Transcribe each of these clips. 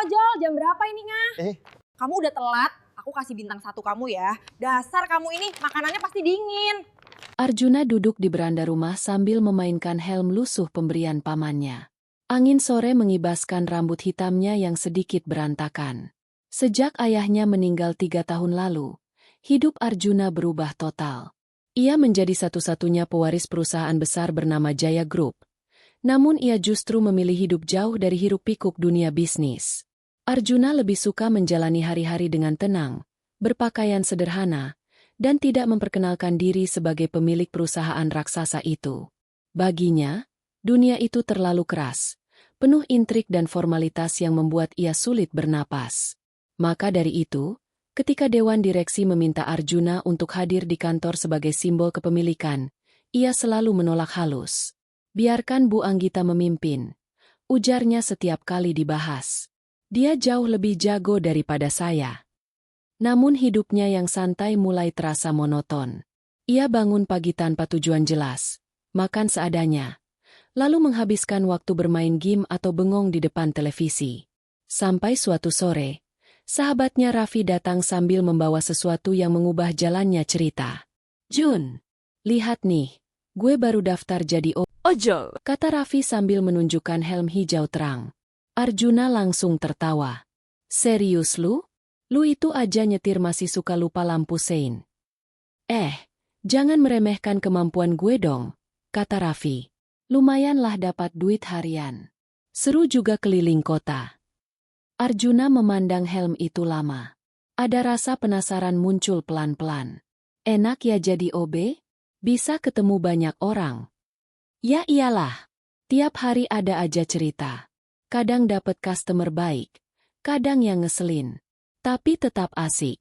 ojol, jam berapa ini, Nga? Eh, Kamu udah telat, aku kasih bintang 1 kamu ya. Dasar kamu ini, makanannya pasti dingin. Arjuna duduk di beranda rumah sambil memainkan helm lusuh pemberian pamannya. Angin sore mengibaskan rambut hitamnya yang sedikit berantakan. Sejak ayahnya meninggal 3 tahun lalu, hidup Arjuna berubah total. Ia menjadi satu-satunya pewaris perusahaan besar bernama Jaya Group. Namun ia justru memilih hidup jauh dari hiruk-pikuk dunia bisnis. Arjuna lebih suka menjalani hari-hari dengan tenang, berpakaian sederhana, dan tidak memperkenalkan diri sebagai pemilik perusahaan raksasa itu. Baginya, dunia itu terlalu keras, penuh intrik dan formalitas yang membuat ia sulit bernapas. Maka dari itu, ketika Dewan Direksi meminta Arjuna untuk hadir di kantor sebagai simbol kepemilikan, ia selalu menolak halus. Biarkan Bu Anggita memimpin, ujarnya setiap kali dibahas. Dia jauh lebih jago daripada saya. Namun hidupnya yang santai mulai terasa monoton. Ia bangun pagi tanpa tujuan jelas, makan seadanya, lalu menghabiskan waktu bermain game atau bengong di depan televisi. Sampai suatu sore, sahabatnya Raffi datang sambil membawa sesuatu yang mengubah jalannya cerita. "Jun, lihat nih, gue baru daftar jadi ojol," kata Raffi sambil menunjukkan helm hijau terang. Arjuna langsung tertawa. "Serius lu? Lu itu aja nyetir masih suka lupa lampu sein." Jangan meremehkan kemampuan gue dong," kata Raffi. "Lumayanlah dapat duit harian. Seru juga keliling kota." Arjuna memandang helm itu lama. Ada rasa penasaran muncul pelan-pelan. Enak ya jadi OB? Bisa ketemu banyak orang. Ya iyalah. Tiap hari ada aja cerita. Kadang dapat customer baik, kadang yang ngeselin. Tapi tetap asik.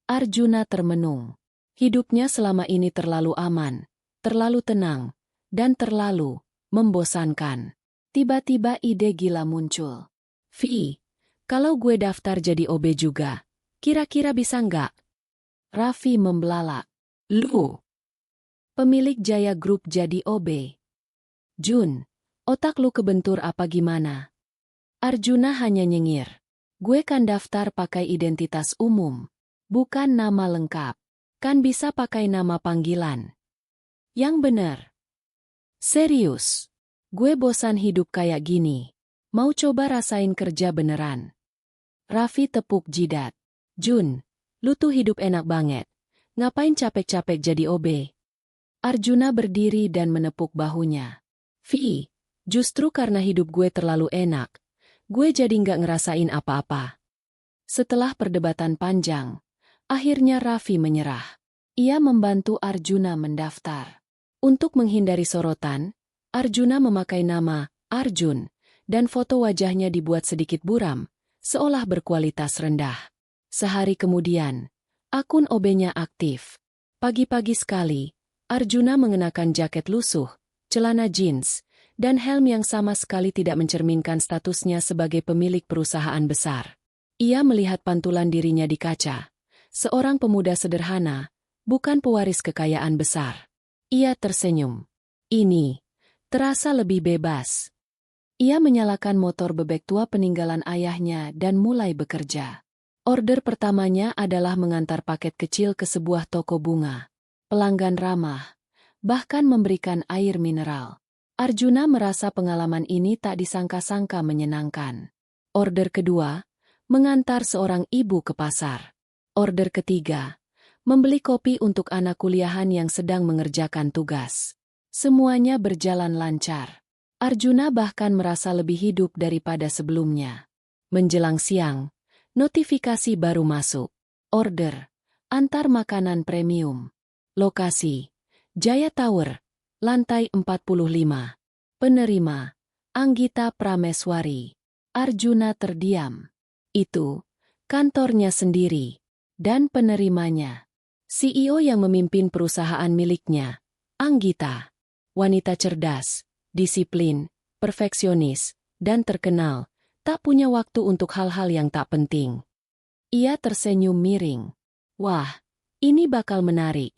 Arjuna termenung. Hidupnya selama ini terlalu aman, terlalu tenang, dan terlalu membosankan. Tiba-tiba ide gila muncul. "Vi, kalau gue daftar jadi OB juga, kira-kira bisa nggak?" Raffi membelalak. "Lu? Pemilik Jaya Group jadi OB? Jun, otak lu kebentur apa gimana?" Arjuna hanya nyengir. "Gue kan daftar pakai identitas umum, bukan nama lengkap. Kan bisa pakai nama panggilan." "Yang bener." "Serius. Gue bosan hidup kayak gini. Mau coba rasain kerja beneran." Raffi tepuk jidat. "Jun, lu tuh hidup enak banget. Ngapain capek-capek jadi OB?" Arjuna berdiri dan menepuk bahunya. "Vi, justru karena hidup gue terlalu enak, gue jadi nggak ngerasain apa-apa." Setelah perdebatan panjang, akhirnya Raffi menyerah. Ia membantu Arjuna mendaftar. Untuk menghindari sorotan, Arjuna memakai nama Arjun, dan foto wajahnya dibuat sedikit buram, seolah berkualitas rendah. Sehari kemudian, akun OB-nya aktif. Pagi-pagi sekali, Arjuna mengenakan jaket lusuh, celana jeans, dan helm yang sama sekali tidak mencerminkan statusnya sebagai pemilik perusahaan besar. Ia melihat pantulan dirinya di kaca. Seorang pemuda sederhana, bukan pewaris kekayaan besar. Ia tersenyum. Ini terasa lebih bebas. Ia menyalakan motor bebek tua peninggalan ayahnya dan mulai bekerja. Order pertamanya adalah mengantar paket kecil ke sebuah toko bunga. Pelanggan ramah, bahkan memberikan air mineral. Arjuna merasa pengalaman ini tak disangka-sangka menyenangkan. Order kedua, mengantar seorang ibu ke pasar. Order ketiga, membeli kopi untuk anak kuliahan yang sedang mengerjakan tugas. Semuanya berjalan lancar. Arjuna bahkan merasa lebih hidup daripada sebelumnya. Menjelang siang, notifikasi baru masuk. Order, antar makanan premium. Lokasi, Jaya Tower, lantai 45. Penerima, Anggita Prameswari. Arjuna terdiam. Itu, kantornya sendiri. Dan penerimanya, CEO yang memimpin perusahaan miliknya, Anggita. Wanita cerdas, disiplin, perfeksionis, dan terkenal, tak punya waktu untuk hal-hal yang tak penting. Ia tersenyum miring. Wah, ini bakal menarik.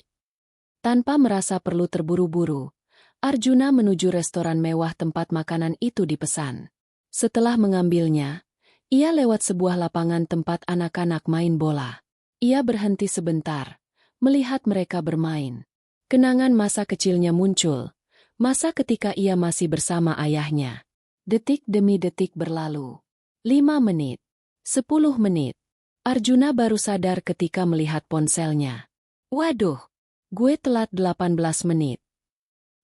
Tanpa merasa perlu terburu-buru, Arjuna menuju restoran mewah tempat makanan itu dipesan. Setelah mengambilnya, Ia lewat sebuah lapangan tempat anak-anak main bola. Ia berhenti sebentar, melihat mereka bermain. Kenangan masa kecilnya muncul, masa ketika ia masih bersama ayahnya. Detik demi detik berlalu. 5 menit. 10 menit. Arjuna baru sadar ketika melihat ponselnya. Waduh, gue telat 18 menit.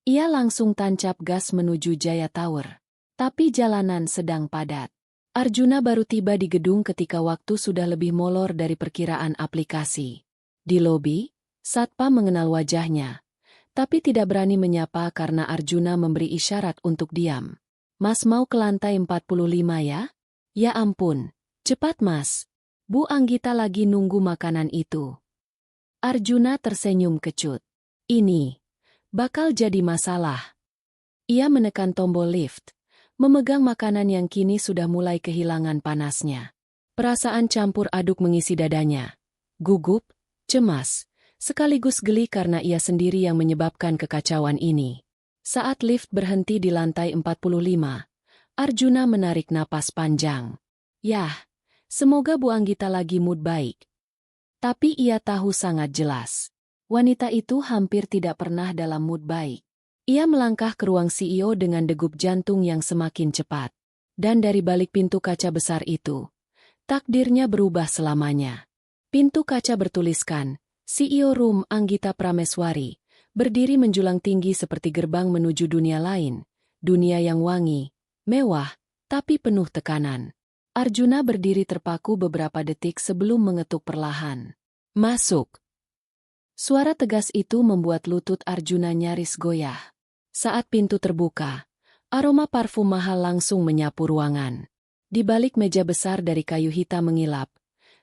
Ia langsung tancap gas menuju Jaya Tower. Tapi jalanan sedang padat. Arjuna baru tiba di gedung ketika waktu sudah lebih molor dari perkiraan aplikasi. Di lobi, satpam mengenal wajahnya, tapi tidak berani menyapa karena Arjuna memberi isyarat untuk diam. Mas mau ke lantai 45 ya? Ya ampun, cepat mas. Bu Anggita lagi nunggu makanan itu. Arjuna tersenyum kecut. Ini bakal jadi masalah. Ia menekan tombol lift, memegang makanan yang kini sudah mulai kehilangan panasnya. Perasaan campur aduk mengisi dadanya. Gugup, cemas, sekaligus geli karena ia sendiri yang menyebabkan kekacauan ini. Saat lift berhenti di lantai 45, Arjuna menarik napas panjang. Yah, semoga Bu Anggita lagi mood baik. Tapi ia tahu sangat jelas. Wanita itu hampir tidak pernah dalam mood baik. Ia melangkah ke ruang CEO dengan degup jantung yang semakin cepat. Dan dari balik pintu kaca besar itu, takdirnya berubah selamanya. Pintu kaca bertuliskan, CEO Room Anggita Prameswari, berdiri menjulang tinggi seperti gerbang menuju dunia lain, dunia yang wangi, mewah, tapi penuh tekanan. Arjuna berdiri terpaku beberapa detik sebelum mengetuk perlahan. Masuk. Suara tegas itu membuat lutut Arjuna nyaris goyah. Saat pintu terbuka, aroma parfum mahal langsung menyapu ruangan. Di balik meja besar dari kayu hitam mengilap,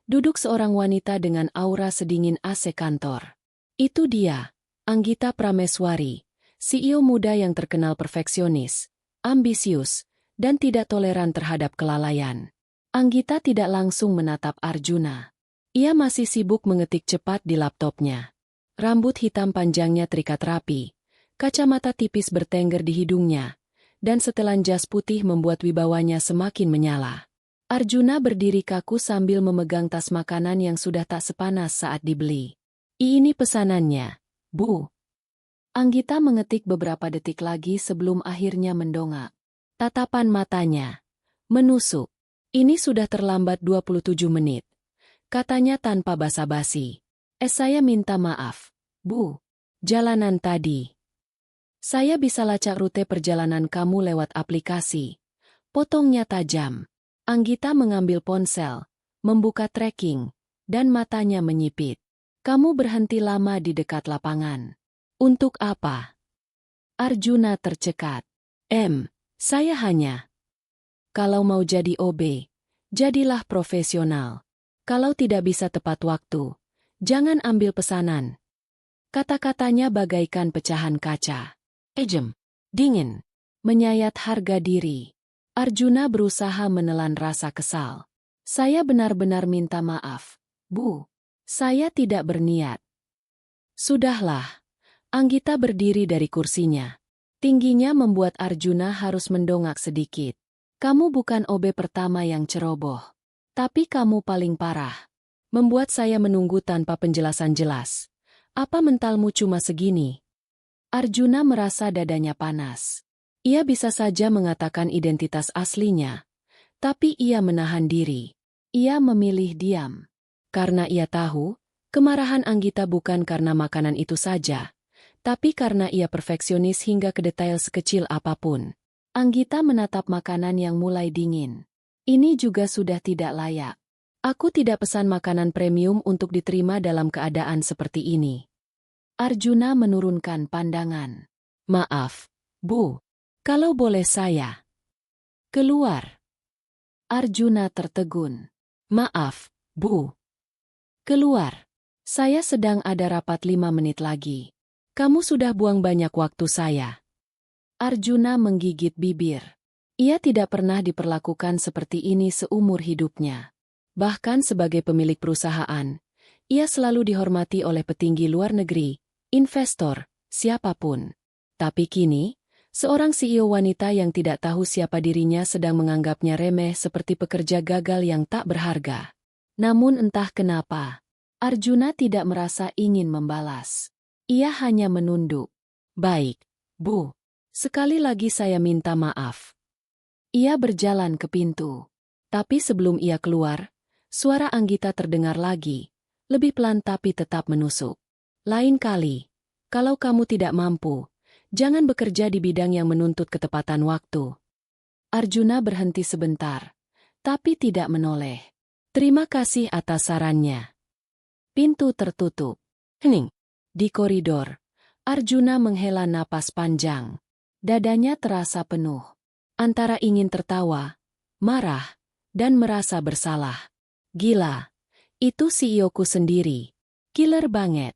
duduk seorang wanita dengan aura sedingin AC kantor. Itu dia, Anggita Prameswari, CEO muda yang terkenal perfeksionis, ambisius, dan tidak toleran terhadap kelalaian. Anggita tidak langsung menatap Arjuna. Ia masih sibuk mengetik cepat di laptopnya. Rambut hitam panjangnya terikat rapi. Kacamata tipis bertengger di hidungnya, dan setelan jas putih membuat wibawanya semakin menyala. Arjuna berdiri kaku sambil memegang tas makanan yang sudah tak sepanas saat dibeli. Ini pesanannya, Bu. Anggita mengetik beberapa detik lagi sebelum akhirnya mendongak. Tatapan matanya menusuk. Ini sudah terlambat 27 menit. Katanya tanpa basa-basi. Saya minta maaf, Bu. Jalanan tadi. Saya bisa lacak rute perjalanan kamu lewat aplikasi. Potongnya tajam. Anggita mengambil ponsel, membuka tracking, dan matanya menyipit. Kamu berhenti lama di dekat lapangan. Untuk apa? Arjuna tercekat. Saya hanya. Kalau mau jadi OB, jadilah profesional. Kalau tidak bisa tepat waktu, jangan ambil pesanan. Kata-katanya bagaikan pecahan kaca. Dingin, menyayat harga diri. Arjuna berusaha menelan rasa kesal. Saya benar-benar minta maaf, Bu. Saya tidak berniat. Sudahlah. Anggita berdiri dari kursinya. Tingginya membuat Arjuna harus mendongak sedikit. Kamu bukan OB pertama yang ceroboh. Tapi kamu paling parah. Membuat saya menunggu tanpa penjelasan jelas. Apa mentalmu cuma segini? Arjuna merasa dadanya panas. Ia bisa saja mengatakan identitas aslinya, tapi ia menahan diri. Ia memilih diam. Karena ia tahu, kemarahan Anggita bukan karena makanan itu saja, tapi karena ia perfeksionis hingga ke detail sekecil apapun. Anggita menatap makanan yang mulai dingin. Ini juga sudah tidak layak. Aku tidak pesan makanan premium untuk diterima dalam keadaan seperti ini. Arjuna menurunkan pandangan. Maaf, Bu. Kalau boleh saya keluar. Arjuna tertegun. Maaf, Bu. Keluar. Saya sedang ada rapat 5 menit lagi. Kamu sudah buang banyak waktu saya. Arjuna menggigit bibir. Ia tidak pernah diperlakukan seperti ini seumur hidupnya. Bahkan sebagai pemilik perusahaan, ia selalu dihormati oleh petinggi luar negeri, investor, siapapun. Tapi kini, Seorang CEO wanita yang tidak tahu siapa dirinya sedang menganggapnya remeh seperti pekerja gagal yang tak berharga. Namun entah kenapa, Arjuna tidak merasa ingin membalas. Ia hanya menunduk. Baik, Bu. Sekali lagi saya minta maaf. Ia berjalan ke pintu. Tapi sebelum ia keluar, suara Anggita terdengar lagi, lebih pelan tapi tetap menusuk. Lain kali, kalau kamu tidak mampu, jangan bekerja di bidang yang menuntut ketepatan waktu. Arjuna berhenti sebentar, tapi tidak menoleh. Terima kasih atas sarannya. Pintu tertutup. Hening. Di koridor, Arjuna menghela napas panjang. Dadanya terasa penuh. Antara ingin tertawa, marah, dan merasa bersalah. Gila, itu CEO-ku sendiri. Killer banget.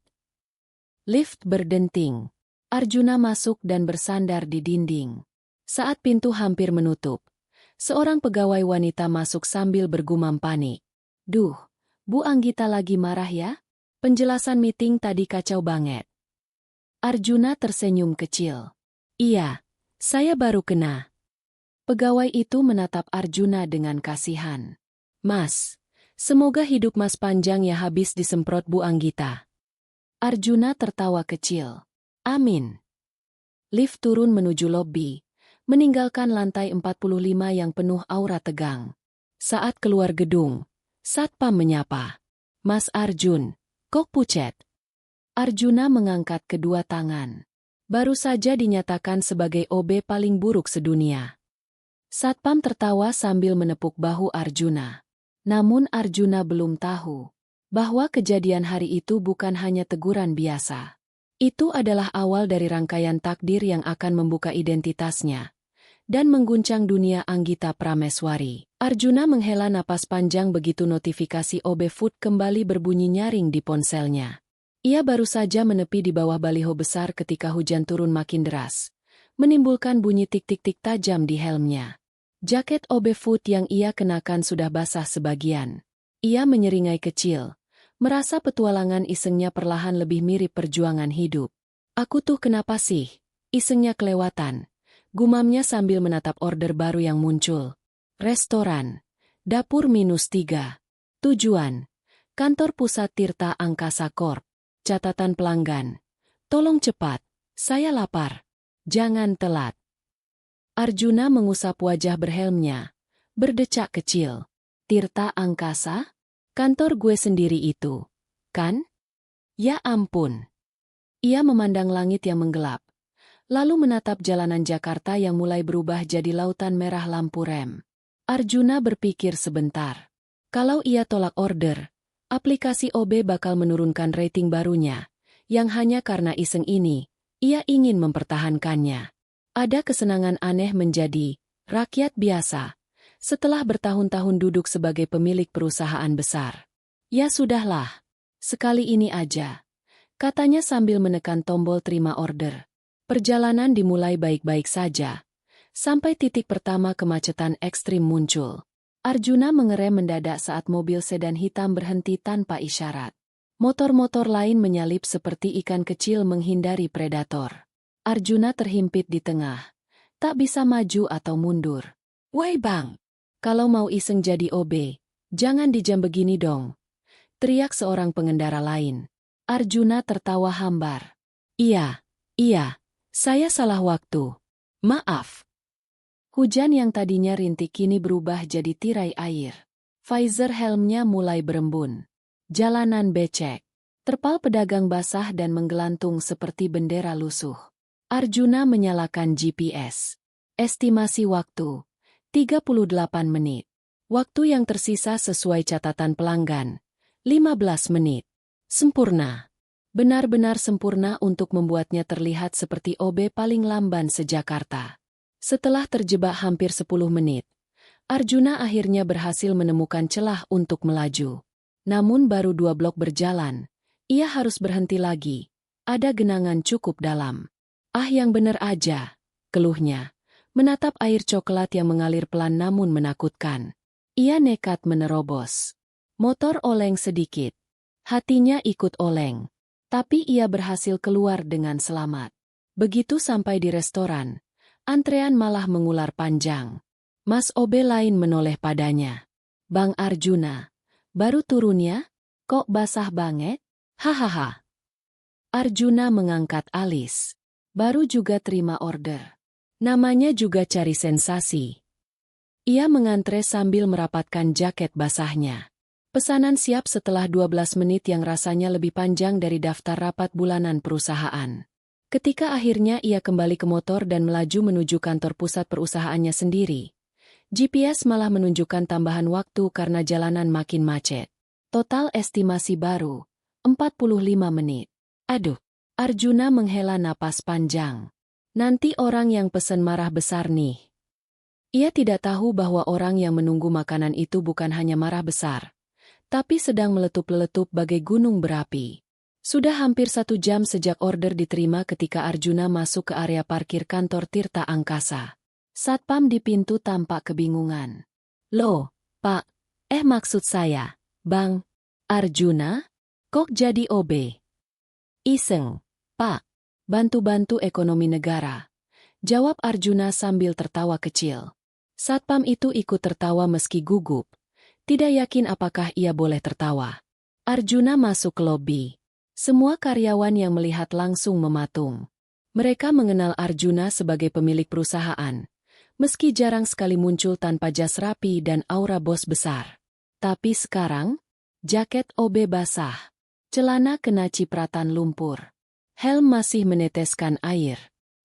Lift berdenting. Arjuna masuk dan bersandar di dinding. Saat pintu hampir menutup, seorang pegawai wanita masuk sambil bergumam panik. Duh, Bu Anggita lagi marah ya? Penjelasan meeting tadi kacau banget. Arjuna tersenyum kecil. Iya, saya baru kena. Pegawai itu menatap Arjuna dengan kasihan. Mas, semoga hidup Mas panjang ya, habis disemprot Bu Anggita. Arjuna tertawa kecil. Amin. Lift turun menuju lobi, meninggalkan lantai 45 yang penuh aura tegang. Saat keluar gedung, Satpam menyapa. Mas Arjun, kok pucet? Arjuna mengangkat kedua tangan. Baru saja dinyatakan sebagai OB paling buruk sedunia. Satpam tertawa sambil menepuk bahu Arjuna. Namun Arjuna belum tahu bahwa kejadian hari itu bukan hanya teguran biasa. Itu adalah awal dari rangkaian takdir yang akan membuka identitasnya dan mengguncang dunia Anggita Prameswari. Arjuna menghela napas panjang begitu notifikasi OB Food kembali berbunyi nyaring di ponselnya. Ia baru saja menepi di bawah baliho besar ketika hujan turun makin deras, menimbulkan bunyi tik-tik-tik tajam di helmnya. Jaket OB Food yang ia kenakan sudah basah sebagian. Ia menyeringai kecil, merasa petualangan isengnya perlahan lebih mirip perjuangan hidup. Aku tuh kenapa sih? Isengnya kelewatan. Gumamnya sambil menatap order baru yang muncul. Restoran. Dapur -3. Tujuan. Kantor Pusat Tirta Angkasa Corp. Catatan pelanggan. Tolong cepat. Saya lapar. Jangan telat. Arjuna mengusap wajah berhelmnya. Berdecak kecil. Tirta Angkasa? Kantor gue sendiri itu, kan? Ya ampun. Ia memandang langit yang menggelap, lalu menatap jalanan Jakarta yang mulai berubah jadi lautan merah lampu rem. Arjuna berpikir sebentar. Kalau ia tolak order, aplikasi OB bakal menurunkan rating barunya, yang hanya karena iseng ini, ia ingin mempertahankannya. Ada kesenangan aneh menjadi rakyat biasa setelah bertahun-tahun duduk sebagai pemilik perusahaan besar. Ya sudahlah, sekali ini aja, katanya sambil menekan tombol terima order. Perjalanan dimulai baik-baik saja, sampai titik pertama kemacetan ekstrim muncul. Arjuna mengerem mendadak saat mobil sedan hitam berhenti tanpa isyarat. Motor-motor lain menyalip seperti ikan kecil menghindari predator. Arjuna terhimpit di tengah, tak bisa maju atau mundur. Woi bang! Kalau mau iseng jadi OB, jangan di jam begini dong, teriak seorang pengendara lain. Arjuna tertawa hambar. Iya, saya salah waktu. Maaf. Hujan yang tadinya rintik kini berubah jadi tirai air. Visor helmnya mulai berembun. Jalanan becek. Terpal pedagang basah dan menggelantung seperti bendera lusuh. Arjuna menyalakan GPS. Estimasi waktu. 38 menit. Waktu yang tersisa sesuai catatan pelanggan. 15 menit. Sempurna. Benar-benar sempurna untuk membuatnya terlihat seperti OB paling lamban se-Jakarta. Setelah terjebak hampir 10 menit, Arjuna akhirnya berhasil menemukan celah untuk melaju. Namun baru 2 blok berjalan, ia harus berhenti lagi. Ada genangan cukup dalam. Ah yang bener aja, keluhnya. Menatap air coklat yang mengalir pelan namun menakutkan. Ia nekat menerobos. Motor oleng sedikit. Hatinya ikut oleng. Tapi ia berhasil keluar dengan selamat. Begitu sampai di restoran, Antrean malah mengular panjang. Mas OB lain menoleh padanya. Bang Arjuna, baru turun ya? Kok basah banget? Hahaha. Arjuna mengangkat alis. Baru juga terima order. Namanya juga cari sensasi. Ia mengantre sambil merapatkan jaket basahnya. Pesanan siap setelah 12 menit yang rasanya lebih panjang dari daftar rapat bulanan perusahaan. Ketika akhirnya ia kembali ke motor dan melaju menuju kantor pusat perusahaannya sendiri, GPS malah menunjukkan tambahan waktu karena jalanan makin macet. Total estimasi baru, 45 menit. Aduh, Arjuna menghela napas panjang. Nanti orang yang pesen marah besar nih. Ia tidak tahu bahwa orang yang menunggu makanan itu bukan hanya marah besar, tapi sedang meletup-letup bagai gunung berapi. Sudah hampir 1 jam sejak order diterima ketika Arjuna masuk ke area parkir kantor Tirta Angkasa. Satpam di pintu tampak kebingungan. Loh, Pak, maksud saya, Bang Arjuna, kok jadi OB? Iseng, Pak, bantu-bantu ekonomi negara. Jawab Arjuna sambil tertawa kecil. Satpam itu ikut tertawa meski gugup. Tidak yakin apakah ia boleh tertawa. Arjuna masuk ke lobi. Semua karyawan yang melihat langsung mematung. Mereka mengenal Arjuna sebagai pemilik perusahaan, meski jarang sekali muncul tanpa jas rapi dan aura bos besar. Tapi sekarang, jaket OB basah, celana kena cipratan lumpur. Helm masih meneteskan air.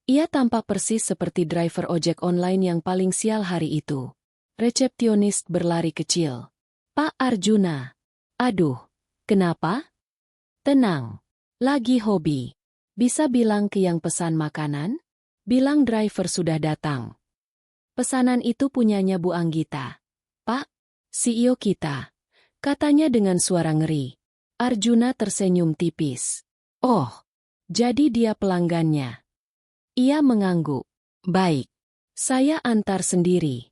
Ia tampak persis seperti driver ojek online yang paling sial hari itu. Resepsionis berlari kecil. Pak Arjuna. Aduh, kenapa? Tenang. Lagi hobi. Bisa bilang ke yang pesan makanan? Bilang driver sudah datang. Pesanan itu punyanya Bu Anggita. Pak, CEO kita. Katanya dengan suara ngeri. Arjuna tersenyum tipis. Oh, jadi dia pelanggannya. Ia mengangguk. Baik, saya antar sendiri.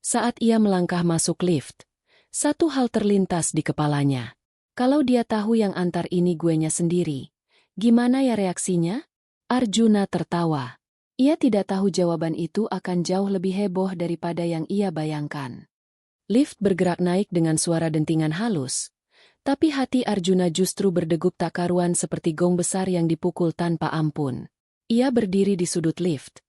Saat ia melangkah masuk lift, satu hal terlintas di kepalanya. Kalau dia tahu yang antar ini guenya sendiri, gimana ya reaksinya? Arjuna tertawa. Ia tidak tahu jawaban itu akan jauh lebih heboh daripada yang ia bayangkan. Lift bergerak naik dengan suara dentingan halus, tapi hati Arjuna justru berdegup tak karuan seperti gong besar yang dipukul tanpa ampun. Ia berdiri di sudut lift.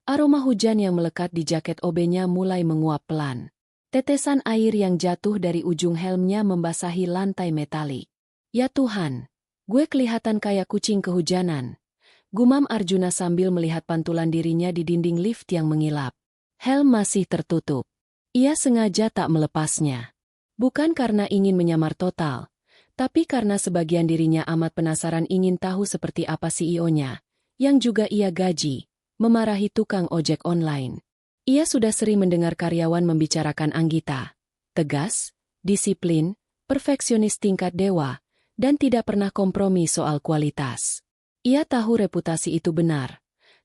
Aroma hujan yang melekat di jaket OB-nya mulai menguap pelan. Tetesan air yang jatuh dari ujung helmnya membasahi lantai metalik. Ya Tuhan, gue kelihatan kayak kucing kehujanan. Gumam Arjuna sambil melihat pantulan dirinya di dinding lift yang mengilap. Helm masih tertutup. Ia sengaja tak melepasnya. Bukan karena ingin menyamar total, tapi karena sebagian dirinya amat penasaran ingin tahu seperti apa CEO-nya, yang juga ia gaji, memarahi tukang ojek online. Ia sudah sering mendengar karyawan membicarakan Anggita. Tegas, disiplin, perfeksionis tingkat dewa, dan tidak pernah kompromi soal kualitas. Ia tahu reputasi itu benar,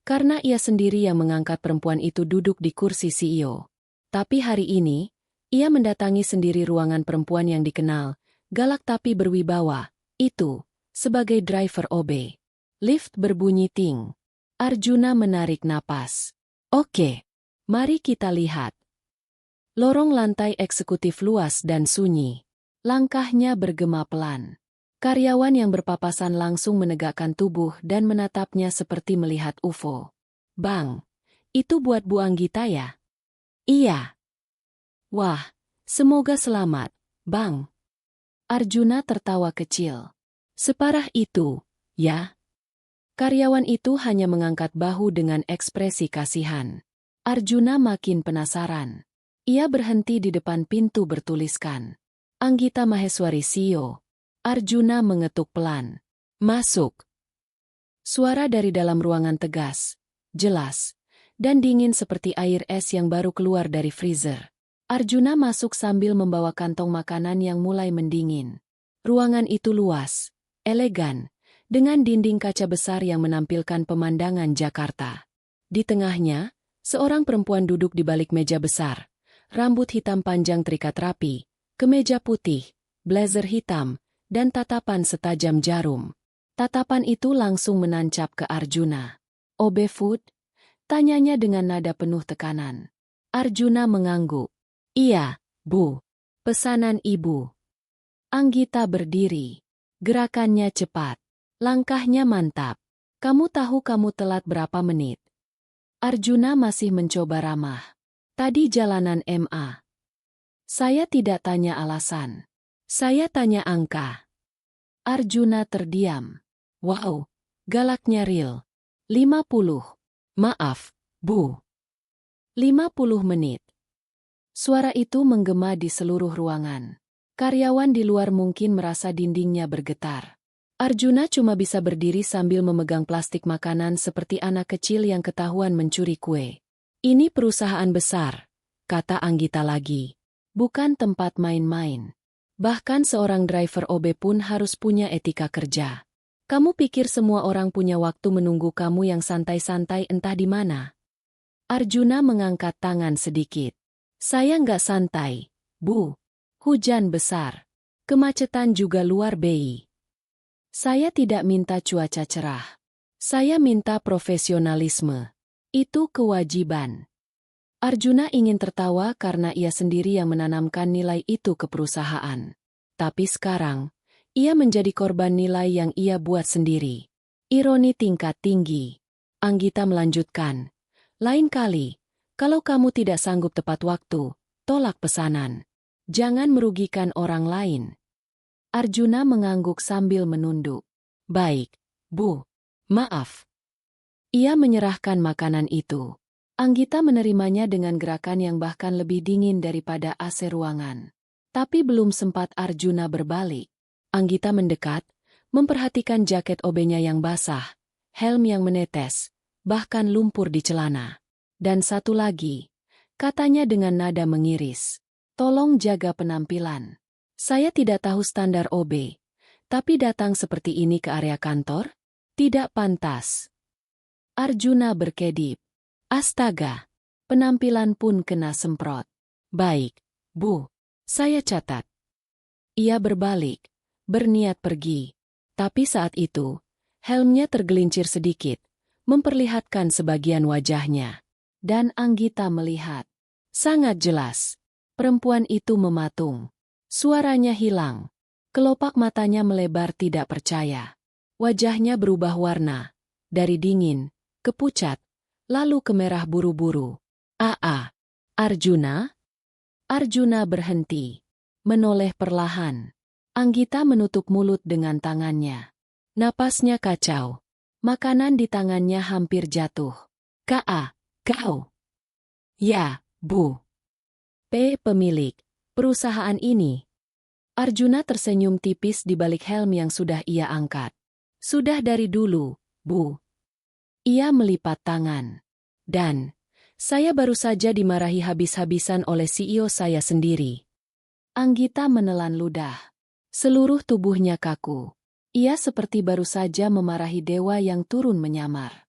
karena ia sendiri yang mengangkat perempuan itu duduk di kursi CEO. Tapi hari ini, ia mendatangi sendiri ruangan perempuan yang dikenal, galak tapi berwibawa, itu, sebagai driver OB. Lift berbunyi ting. Arjuna menarik napas. Oke, mari kita lihat. Lorong lantai eksekutif luas dan sunyi. Langkahnya bergema pelan. Karyawan yang berpapasan langsung menegakkan tubuh dan menatapnya seperti melihat UFO. Bang, itu buat Bu Anggita ya? Iya. Wah, semoga selamat, Bang. Arjuna tertawa kecil. Separah itu, ya? Karyawan itu hanya mengangkat bahu dengan ekspresi kasihan. Arjuna makin penasaran. Ia berhenti di depan pintu bertuliskan Anggita Maheswari CEO. Arjuna mengetuk pelan. Masuk. Suara dari dalam ruangan tegas, jelas, dan dingin seperti air es yang baru keluar dari freezer. Arjuna masuk sambil membawa kantong makanan yang mulai mendingin. Ruangan itu luas, elegan, dengan dinding kaca besar yang menampilkan pemandangan Jakarta. Di tengahnya, seorang perempuan duduk di balik meja besar, rambut hitam panjang terikat rapi, kemeja putih, blazer hitam, dan tatapan setajam jarum. Tatapan itu langsung menancap ke Arjuna. OB Food? Tanyanya dengan nada penuh tekanan. Arjuna mengangguk. Iya, Bu. Pesanan Ibu. Anggita berdiri. Gerakannya cepat. Langkahnya mantap. Kamu tahu kamu telat berapa menit? Arjuna masih mencoba ramah. Tadi jalanan MA. Saya tidak tanya alasan. Saya tanya angka. Arjuna terdiam. Wow, galaknya real. 50. Maaf, Bu. 50 menit. Suara itu menggema di seluruh ruangan. Karyawan di luar mungkin merasa dindingnya bergetar. Arjuna cuma bisa berdiri sambil memegang plastik makanan seperti anak kecil yang ketahuan mencuri kue. Ini perusahaan besar, kata Anggita lagi. Bukan tempat main-main. Bahkan seorang driver OB pun harus punya etika kerja. Kamu pikir semua orang punya waktu menunggu kamu yang santai-santai entah di mana? Arjuna mengangkat tangan sedikit. Saya nggak santai, Bu. Hujan besar. Kemacetan juga luar biasa. Saya tidak minta cuaca cerah. Saya minta profesionalisme. Itu kewajiban. Arjuna ingin tertawa karena ia sendiri yang menanamkan nilai itu ke perusahaan. Tapi sekarang, ia menjadi korban nilai yang ia buat sendiri. Ironi tingkat tinggi. Anggita melanjutkan. Lain kali, kalau kamu tidak sanggup tepat waktu, tolak pesanan. Jangan merugikan orang lain. Arjuna mengangguk sambil menunduk. Baik, Bu. Maaf. Ia menyerahkan makanan itu. Anggita menerimanya dengan gerakan yang bahkan lebih dingin daripada AC ruangan. Tapi belum sempat Arjuna berbalik. Anggita mendekat, memperhatikan jaket OB-nya yang basah, helm yang menetes, bahkan lumpur di celana. Dan satu lagi, katanya dengan nada mengiris. Tolong jaga penampilan. Saya tidak tahu standar OB, tapi datang seperti ini ke area kantor? Tidak pantas. Arjuna berkedip. Astaga, penampilan pun kena semprot. Baik, Bu, saya catat. Ia berbalik, berniat pergi. Tapi saat itu, helmnya tergelincir sedikit, memperlihatkan sebagian wajahnya. Dan Anggita melihat. Sangat jelas. Perempuan itu mematung. Suaranya hilang. Kelopak matanya melebar tidak percaya. Wajahnya berubah warna. Dari dingin, ke pucat, lalu ke merah buru-buru. Arjuna? Arjuna berhenti. Menoleh perlahan. Anggita menutup mulut dengan tangannya. Napasnya kacau. Makanan di tangannya hampir jatuh. Kau? Ya, Bu. Pemilik perusahaan ini. Arjuna tersenyum tipis di balik helm yang sudah ia angkat. Sudah dari dulu, Bu. Ia melipat tangan. Dan, saya baru saja dimarahi habis-habisan oleh CEO saya sendiri. Anggita menelan ludah. Seluruh tubuhnya kaku. Ia seperti baru saja memarahi dewa yang turun menyamar.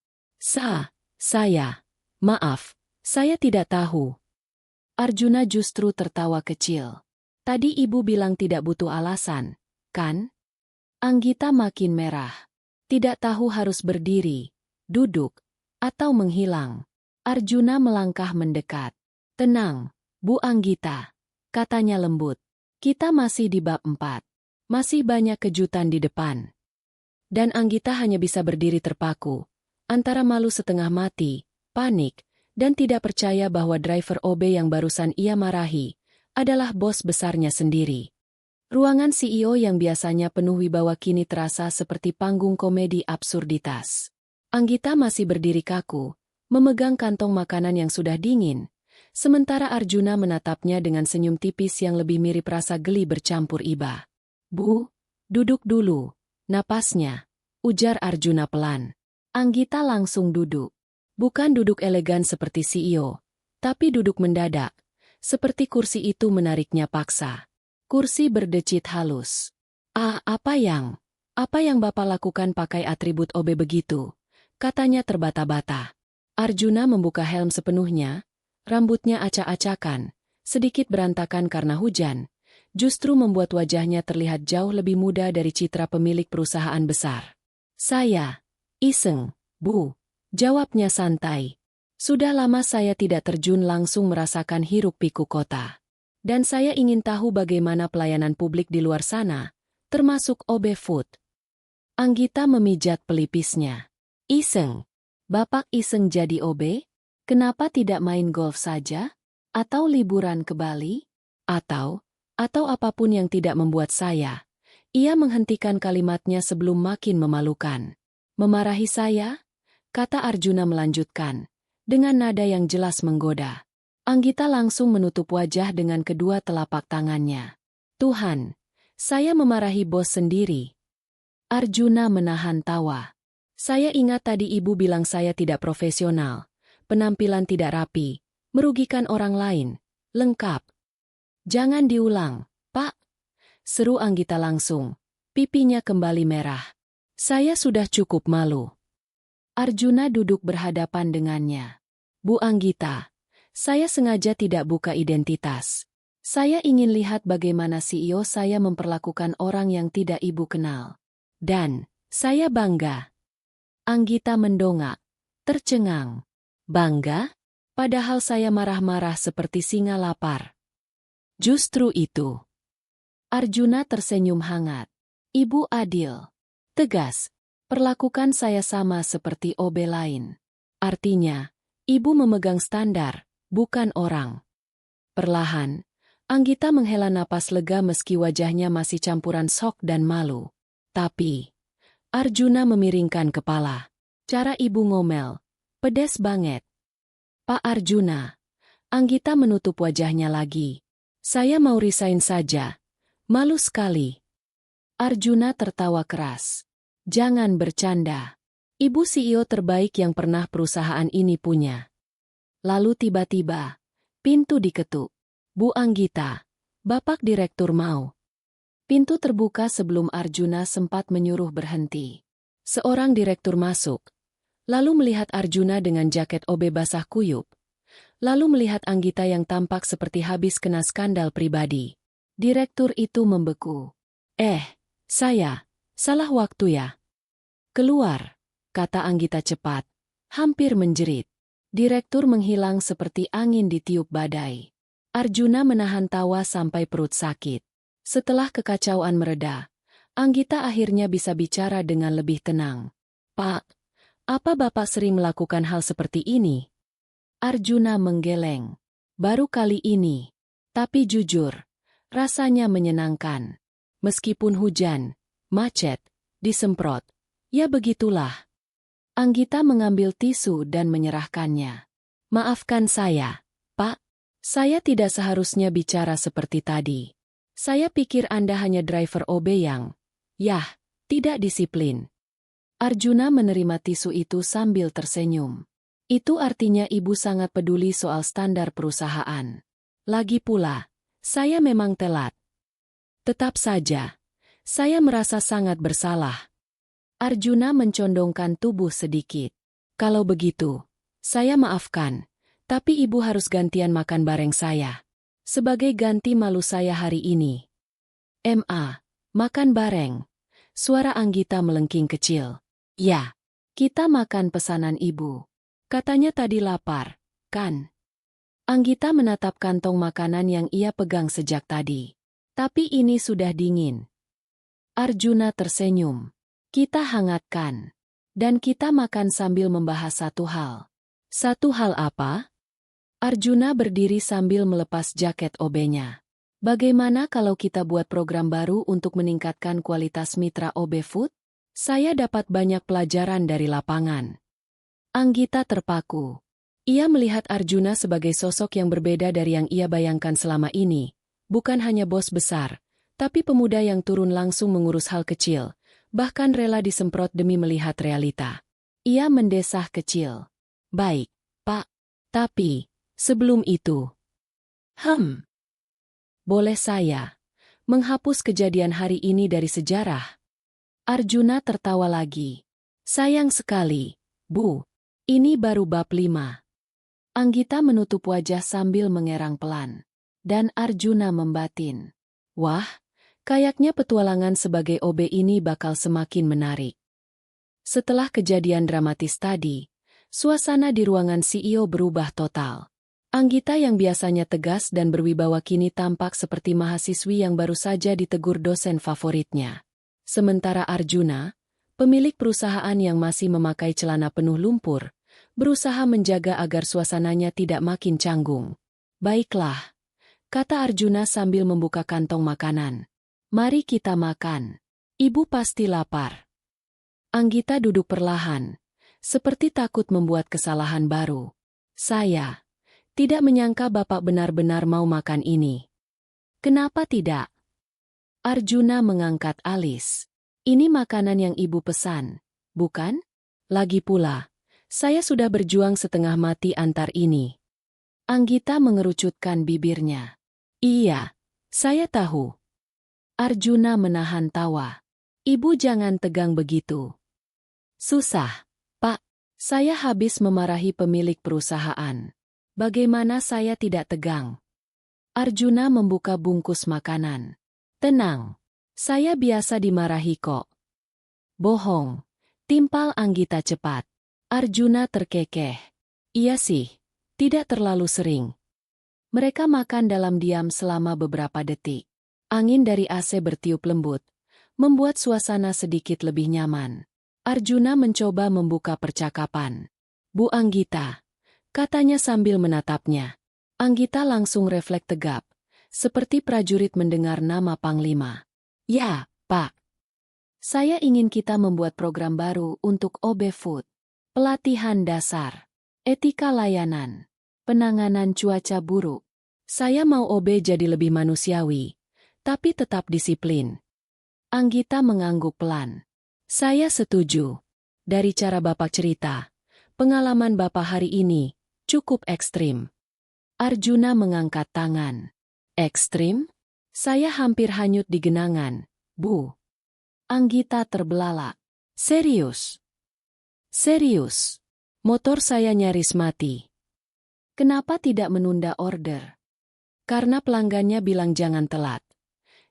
Maaf, saya tidak tahu. Arjuna justru tertawa kecil. Tadi Ibu bilang tidak butuh alasan, kan? Anggita makin merah. Tidak tahu harus berdiri, duduk, atau menghilang. Arjuna melangkah mendekat. Tenang, Bu Anggita, katanya lembut. Kita masih di bab 4. Masih banyak kejutan di depan. Dan Anggita hanya bisa berdiri terpaku, antara malu setengah mati, panik, dan tidak percaya bahwa driver OB yang barusan ia marahi adalah bos besarnya sendiri. Ruangan CEO yang biasanya penuh wibawa kini terasa seperti panggung komedi absurditas. Anggita masih berdiri kaku, memegang kantong makanan yang sudah dingin, sementara Arjuna menatapnya dengan senyum tipis yang lebih mirip rasa geli bercampur iba. Bu, duduk dulu, napasnya, ujar Arjuna pelan. Anggita langsung duduk. Bukan duduk elegan seperti CEO, tapi duduk mendadak, seperti kursi itu menariknya paksa. Kursi berdecit halus. Apa yang Bapak lakukan pakai atribut OB begitu? Katanya terbata-bata. Arjuna membuka helm sepenuhnya, rambutnya acak-acakan, sedikit berantakan karena hujan, justru membuat wajahnya terlihat jauh lebih muda dari citra pemilik perusahaan besar. Saya, iseng, Bu. Jawabnya santai. Sudah lama saya tidak terjun langsung merasakan hiruk-pikuk kota. Dan saya ingin tahu bagaimana pelayanan publik di luar sana, termasuk OB Food. Anggita memijat pelipisnya. Iseng. Bapak iseng jadi OB? Kenapa tidak main golf saja? Atau liburan ke Bali? Atau apapun yang tidak membuat saya. Ia menghentikan kalimatnya sebelum makin memalukan. Memarahi saya? Kata Arjuna melanjutkan. Dengan nada yang jelas menggoda. Anggita langsung menutup wajah dengan kedua telapak tangannya. Tuhan, saya memarahi bos sendiri. Arjuna menahan tawa. Saya ingat tadi ibu bilang saya tidak profesional, penampilan tidak rapi, merugikan orang lain, lengkap. Jangan diulang, Pak. Seru Anggita langsung, pipinya kembali merah. Saya sudah cukup malu. Arjuna duduk berhadapan dengannya. Bu Anggita, saya sengaja tidak buka identitas. Saya ingin lihat bagaimana CEO saya memperlakukan orang yang tidak ibu kenal. Dan, saya bangga. Anggita mendongak, tercengang. Bangga? Padahal saya marah-marah seperti singa lapar. Justru itu. Arjuna tersenyum hangat. Ibu adil. Tegas. Perlakukan saya sama seperti OB lain. Artinya, ibu memegang standar, bukan orang. Perlahan, Anggita menghela napas lega meski wajahnya masih campuran shock dan malu. Tapi, Arjuna memiringkan kepala. Cara ibu ngomel, pedes banget. Pak Arjuna, Anggita menutup wajahnya lagi. Saya mau resign saja. Malu sekali. Arjuna tertawa keras. Jangan bercanda. Ibu CEO terbaik yang pernah perusahaan ini punya. Lalu tiba-tiba, pintu diketuk. Bu Anggita, Bapak Direktur mau. Pintu terbuka sebelum Arjuna sempat menyuruh berhenti. Seorang direktur masuk. Lalu melihat Arjuna dengan jaket OB basah kuyup. Lalu melihat Anggita yang tampak seperti habis kena skandal pribadi. Direktur itu membeku. Saya. Salah waktu ya. Keluar, kata Anggita cepat. Hampir menjerit. Direktur menghilang seperti angin ditiup badai. Arjuna menahan tawa sampai perut sakit. Setelah kekacauan mereda, Anggita akhirnya bisa bicara dengan lebih tenang. Pak, apa Bapak sering melakukan hal seperti ini? Arjuna menggeleng. Baru kali ini. Tapi jujur, rasanya menyenangkan. Meskipun hujan, macet, disemprot. Ya begitulah. Anggita mengambil tisu dan menyerahkannya. Maafkan saya, Pak. Saya tidak seharusnya bicara seperti tadi. Saya pikir Anda hanya driver OB yang, tidak disiplin. Arjuna menerima tisu itu sambil tersenyum. Itu artinya ibu sangat peduli soal standar perusahaan. Lagi pula, saya memang telat. Tetap saja, saya merasa sangat bersalah. Arjuna mencondongkan tubuh sedikit. Kalau begitu, saya maafkan, tapi ibu harus gantian makan bareng saya. Sebagai ganti malu saya hari ini. Makan bareng. Suara Anggita melengking kecil. Ya, kita makan pesanan ibu. Katanya tadi lapar, kan? Anggita menatap kantong makanan yang ia pegang sejak tadi. Tapi ini sudah dingin. Arjuna tersenyum. Kita hangatkan. Dan kita makan sambil membahas satu hal. Satu hal apa? Arjuna berdiri sambil melepas jaket OB-nya. Bagaimana kalau kita buat program baru untuk meningkatkan kualitas mitra OB Food? Saya dapat banyak pelajaran dari lapangan. Anggita terpaku. Ia melihat Arjuna sebagai sosok yang berbeda dari yang ia bayangkan selama ini. Bukan hanya bos besar, tapi pemuda yang turun langsung mengurus hal kecil, bahkan rela disemprot demi melihat realita. Ia mendesah kecil. Baik, Pak. Tapi, sebelum itu. Boleh saya menghapus kejadian hari ini dari sejarah? Arjuna tertawa lagi. Sayang sekali, Bu. Ini baru bab 5. Anggita menutup wajah sambil mengerang pelan. Dan Arjuna membatin. Wah, kayaknya petualangan sebagai OB ini bakal semakin menarik. Setelah kejadian dramatis tadi, Suasana di ruangan CEO berubah total. Anggita yang biasanya tegas dan berwibawa kini tampak seperti mahasiswi yang baru saja ditegur dosen favoritnya. Sementara Arjuna, pemilik perusahaan yang masih memakai celana penuh lumpur, berusaha menjaga agar suasananya tidak makin canggung. Baiklah, kata Arjuna sambil membuka kantong makanan. Mari kita makan. Ibu pasti lapar. Anggita duduk perlahan, seperti takut membuat kesalahan baru. Saya tidak menyangka Bapak benar-benar mau makan ini. Kenapa tidak? Arjuna mengangkat alis. Ini makanan yang Ibu pesan, bukan? Lagi pula, saya sudah berjuang setengah mati antar ini. Anggita mengerucutkan bibirnya. Iya, saya tahu. Arjuna menahan tawa. Ibu jangan tegang begitu. Susah, Pak. Saya habis memarahi pemilik perusahaan. Bagaimana saya tidak tegang? Arjuna membuka bungkus makanan. Tenang, saya biasa dimarahi kok. Bohong, timpal Anggita cepat. Arjuna terkekeh. Iya sih, tidak terlalu sering. Mereka makan dalam diam selama beberapa detik. Angin dari AC bertiup lembut, membuat suasana sedikit lebih nyaman. Arjuna mencoba membuka percakapan. Bu Anggita, katanya sambil menatapnya. Anggita langsung refleks tegap, seperti prajurit mendengar nama Panglima. Ya, Pak. Saya ingin kita membuat program baru untuk OB Food. Pelatihan dasar, etika layanan, penanganan cuaca buruk. Saya mau OB jadi lebih manusiawi, tapi tetap disiplin. Anggita mengangguk pelan. Saya setuju. Dari cara Bapak cerita, pengalaman Bapak hari ini cukup ekstrim. Arjuna mengangkat tangan. Ekstrim? Saya hampir hanyut di genangan, Bu. Anggita terbelalak. Serius? Serius. Motor saya nyaris mati. Kenapa tidak menunda order? Karena pelanggannya bilang jangan telat.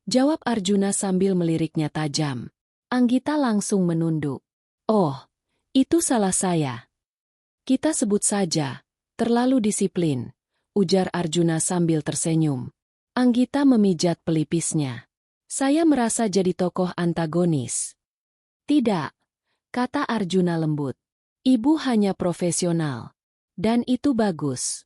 Jawab Arjuna sambil meliriknya tajam. Anggita langsung menunduk. Oh, itu salah saya. Kita sebut saja, terlalu disiplin, ujar Arjuna sambil tersenyum. Anggita memijat pelipisnya. Saya merasa jadi tokoh antagonis. Tidak, kata Arjuna lembut. Ibu hanya profesional. Dan itu bagus.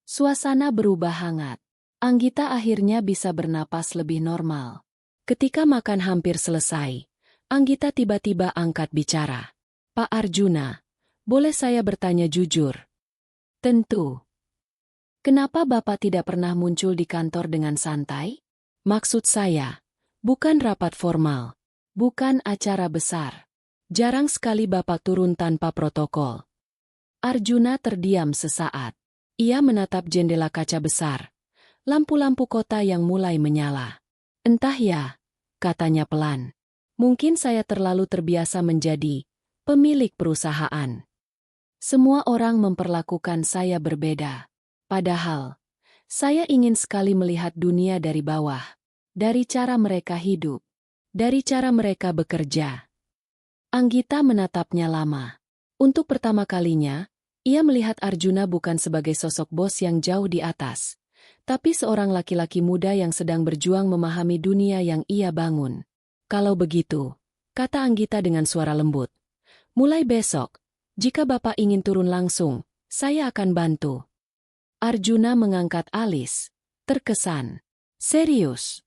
Suasana berubah hangat. Anggita akhirnya bisa bernapas lebih normal. Ketika makan hampir selesai, Anggita tiba-tiba angkat bicara. Pak Arjuna, boleh saya bertanya jujur? Tentu. Kenapa Bapak tidak pernah muncul di kantor dengan santai? Maksud saya, bukan rapat formal, bukan acara besar. Jarang sekali Bapak turun tanpa protokol. Arjuna terdiam sesaat. Ia menatap jendela kaca besar. Lampu-lampu kota yang mulai menyala. Entah ya, katanya pelan. Mungkin saya terlalu terbiasa menjadi pemilik perusahaan. Semua orang memperlakukan saya berbeda. Padahal, saya ingin sekali melihat dunia dari bawah. Dari cara mereka hidup. Dari cara mereka bekerja. Anggita menatapnya lama. Untuk pertama kalinya, ia melihat Arjuna bukan sebagai sosok bos yang jauh di atas. Tapi seorang laki-laki muda yang sedang berjuang memahami dunia yang ia bangun. Kalau begitu, kata Anggita dengan suara lembut. Mulai besok, jika Bapak ingin turun langsung, saya akan bantu. Arjuna mengangkat alis, terkesan. Serius?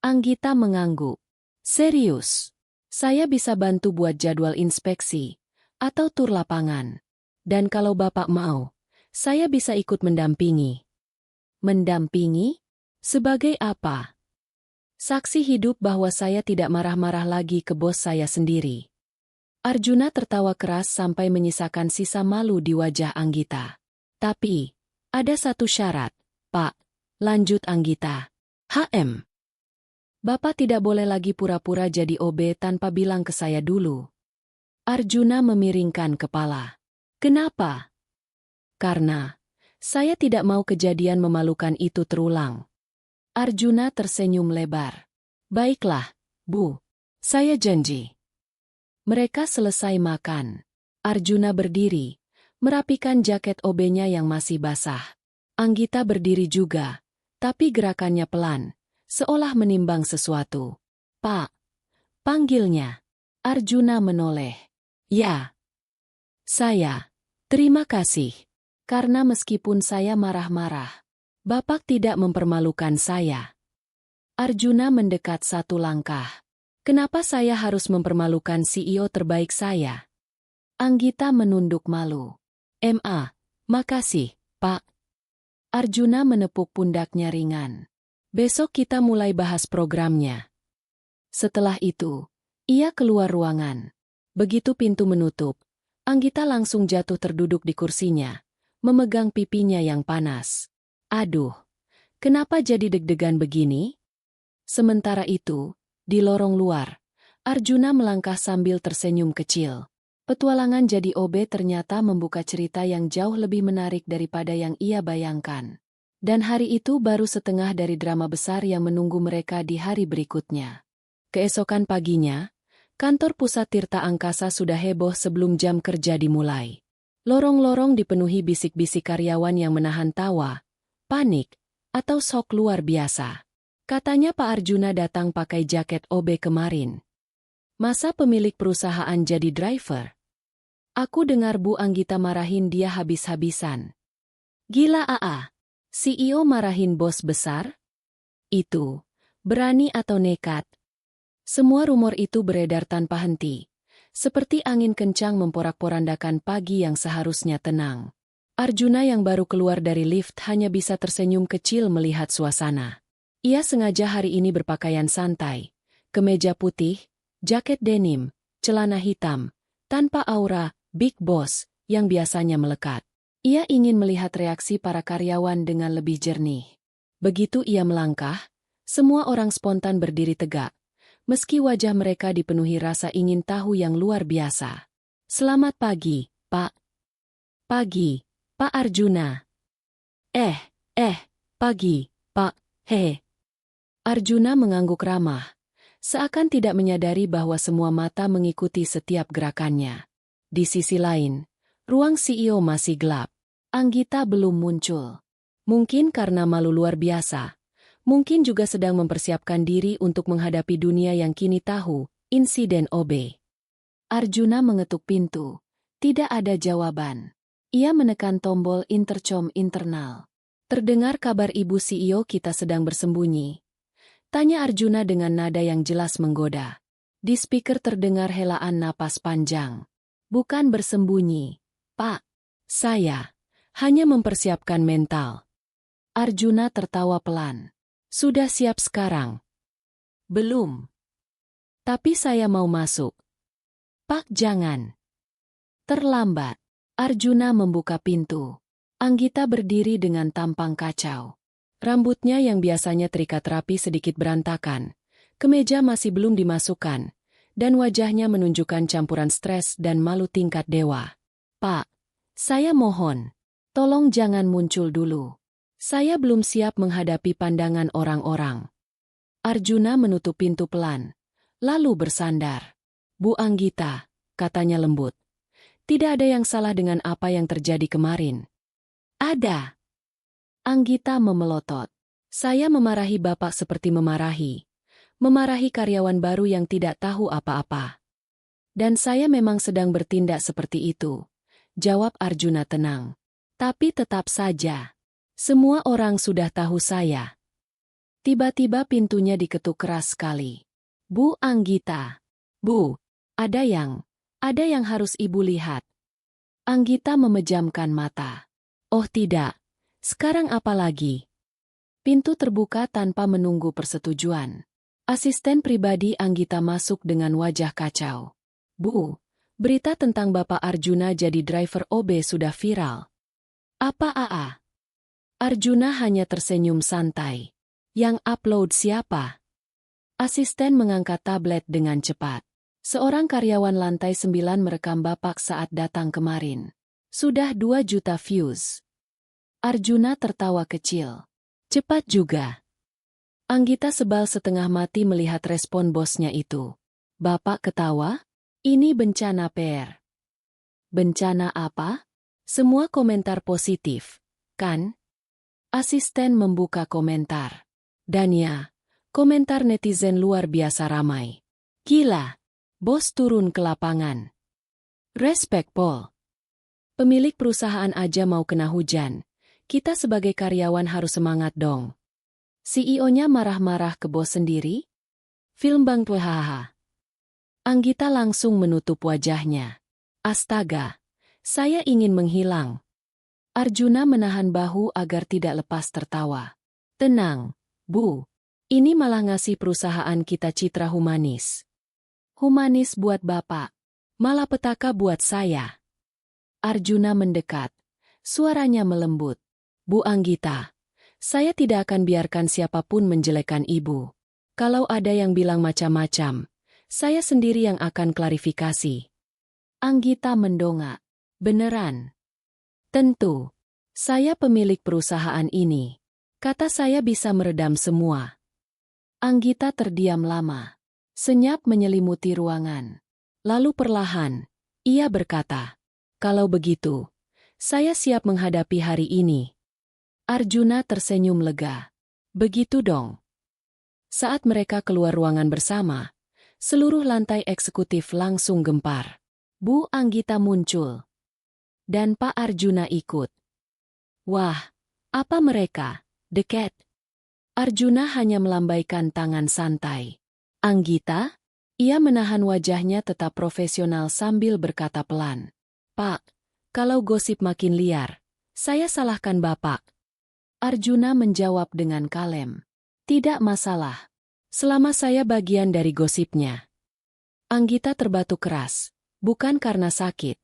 Anggita mengangguk. Serius? Saya bisa bantu buat jadwal inspeksi, atau tur lapangan. Dan kalau Bapak mau, saya bisa ikut mendampingi. Mendampingi? Sebagai apa? Saksi hidup bahwa saya tidak marah-marah lagi ke bos saya sendiri. Arjuna tertawa keras sampai menyisakan sisa malu di wajah Anggita. Tapi, ada satu syarat, Pak, lanjut Anggita. HM. Bapak tidak boleh lagi pura-pura jadi OB tanpa bilang ke saya dulu. Arjuna memiringkan kepala. Kenapa? Karena saya tidak mau kejadian memalukan itu terulang. Arjuna tersenyum lebar. Baiklah, Bu. Saya janji. Mereka selesai makan. Arjuna berdiri, merapikan jaket OB-nya yang masih basah. Anggita berdiri juga, tapi gerakannya pelan, seolah menimbang sesuatu. "Pak," panggilnya. Arjuna menoleh. "Ya, saya. Terima kasih. Karena meskipun saya marah-marah, Bapak tidak mempermalukan saya." Arjuna mendekat satu langkah. "Kenapa saya harus mempermalukan CEO terbaik saya?" Anggita menunduk malu. Makasih, Pak." Arjuna menepuk pundaknya ringan. "Besok kita mulai bahas programnya." Setelah itu, ia keluar ruangan. Begitu pintu menutup, Anggita langsung jatuh terduduk di kursinya, memegang pipinya yang panas. Aduh, kenapa jadi deg-degan begini? Sementara itu, di lorong luar, Arjuna melangkah sambil tersenyum kecil. Petualangan jadi OB ternyata membuka cerita yang jauh lebih menarik daripada yang ia bayangkan. Dan hari itu baru setengah dari drama besar yang menunggu mereka di hari berikutnya. Keesokan paginya, kantor pusat Tirta Angkasa sudah heboh sebelum jam kerja dimulai. Lorong-lorong dipenuhi bisik-bisik karyawan yang menahan tawa, panik, atau sok luar biasa. Katanya Pak Arjuna datang pakai jaket OB kemarin. Masa pemilik perusahaan jadi driver? Aku dengar Bu Anggita marahin dia habis-habisan. Gila CEO marahin bos besar? Itu, berani atau nekat? Semua rumor itu beredar tanpa henti. Seperti angin kencang memporak-porandakan pagi yang seharusnya tenang. Arjuna yang baru keluar dari lift hanya bisa tersenyum kecil melihat suasana. Ia sengaja hari ini berpakaian santai. Kemeja putih, jaket denim, celana hitam, tanpa aura Big Boss yang biasanya melekat. Ia ingin melihat reaksi para karyawan dengan lebih jernih. Begitu ia melangkah, semua orang spontan berdiri tegak, meski wajah mereka dipenuhi rasa ingin tahu yang luar biasa. "Selamat pagi, Pak." "Pagi, Pak Arjuna." Pagi, Pak, Arjuna mengangguk ramah, seakan tidak menyadari bahwa semua mata mengikuti setiap gerakannya. Di sisi lain, ruang CEO masih gelap. Anggita belum muncul. Mungkin karena malu luar biasa. Mungkin juga sedang mempersiapkan diri untuk menghadapi dunia yang kini tahu insiden OB. Arjuna mengetuk pintu. Tidak ada jawaban. Ia menekan tombol intercom internal. "Terdengar kabar Ibu CEO kita sedang bersembunyi?" tanya Arjuna dengan nada yang jelas menggoda. Di speaker terdengar helaan napas panjang. "Bukan bersembunyi, Pak. Saya hanya mempersiapkan mental." Arjuna tertawa pelan. "Sudah siap sekarang?" "Belum. Tapi saya mau masuk." "Pak, jangan. Terlambat." Arjuna membuka pintu. Anggita berdiri dengan tampang kacau. Rambutnya yang biasanya terikat rapi sedikit berantakan. Kemeja masih belum dimasukkan. Dan wajahnya menunjukkan campuran stres dan malu tingkat dewa. "Pak, saya mohon, tolong jangan muncul dulu. Saya belum siap menghadapi pandangan orang-orang." Arjuna menutup pintu pelan, lalu bersandar. "Bu Anggita," katanya lembut. "Tidak ada yang salah dengan apa yang terjadi kemarin." "Ada." Anggita memelotot. "Saya memarahi Bapak seperti memarahi karyawan baru yang tidak tahu apa-apa. Dan saya memang sedang bertindak seperti itu," jawab Arjuna tenang. "Tapi tetap saja, semua orang sudah tahu saya." Tiba-tiba pintunya diketuk keras sekali. "Bu Anggita." "Bu, ada yang harus Ibu lihat." Anggita memejamkan mata. "Oh tidak, sekarang apa lagi?" Pintu terbuka tanpa menunggu persetujuan. Asisten pribadi Anggita masuk dengan wajah kacau. "Bu, berita tentang Bapak Arjuna jadi driver OB sudah viral." "Apa?" Arjuna hanya tersenyum santai. "Yang upload siapa?" Asisten mengangkat tablet dengan cepat. "Seorang karyawan lantai 9 merekam Bapak saat datang kemarin. Sudah 2 juta views." Arjuna tertawa kecil. "Cepat juga." Anggita sebal setengah mati melihat respon bosnya itu. "Bapak ketawa? Ini bencana PR." "Bencana apa?" Semua komentar positif, kan? Asisten membuka komentar. Dan ya, komentar netizen luar biasa ramai. Gila, bos turun ke lapangan. Respect Paul. Pemilik perusahaan aja mau kena hujan. Kita sebagai karyawan harus semangat dong. CEO-nya marah-marah ke bos sendiri? Film Bang hahaha. Anggita langsung menutup wajahnya. Astaga, saya ingin menghilang. Arjuna menahan bahu agar tidak lepas tertawa. Tenang, Bu. Ini malah ngasih perusahaan kita citra humanis. Humanis buat Bapak. Malapetaka buat saya. Arjuna mendekat. Suaranya melembut. Bu Anggita, saya tidak akan biarkan siapapun menjelekkan Ibu. Kalau ada yang bilang macam-macam, saya sendiri yang akan klarifikasi. Anggita mendongak. Beneran? Tentu. Saya pemilik perusahaan ini. Kata saya bisa meredam semua. Anggita terdiam lama. Senyap menyelimuti ruangan. Lalu perlahan, ia berkata, kalau begitu, saya siap menghadapi hari ini. Arjuna tersenyum lega. Begitu dong. Saat mereka keluar ruangan bersama, seluruh lantai eksekutif langsung gempar. Bu Anggita muncul. Dan Pak Arjuna ikut. Wah, apa mereka? Dekat. Arjuna hanya melambaikan tangan santai. Anggita? Ia menahan wajahnya tetap profesional sambil berkata pelan. Pak, kalau gosip makin liar, saya salahkan Bapak. Arjuna menjawab dengan kalem. Tidak masalah. Selama saya bagian dari gosipnya. Anggita terbatuk keras. Bukan karena sakit,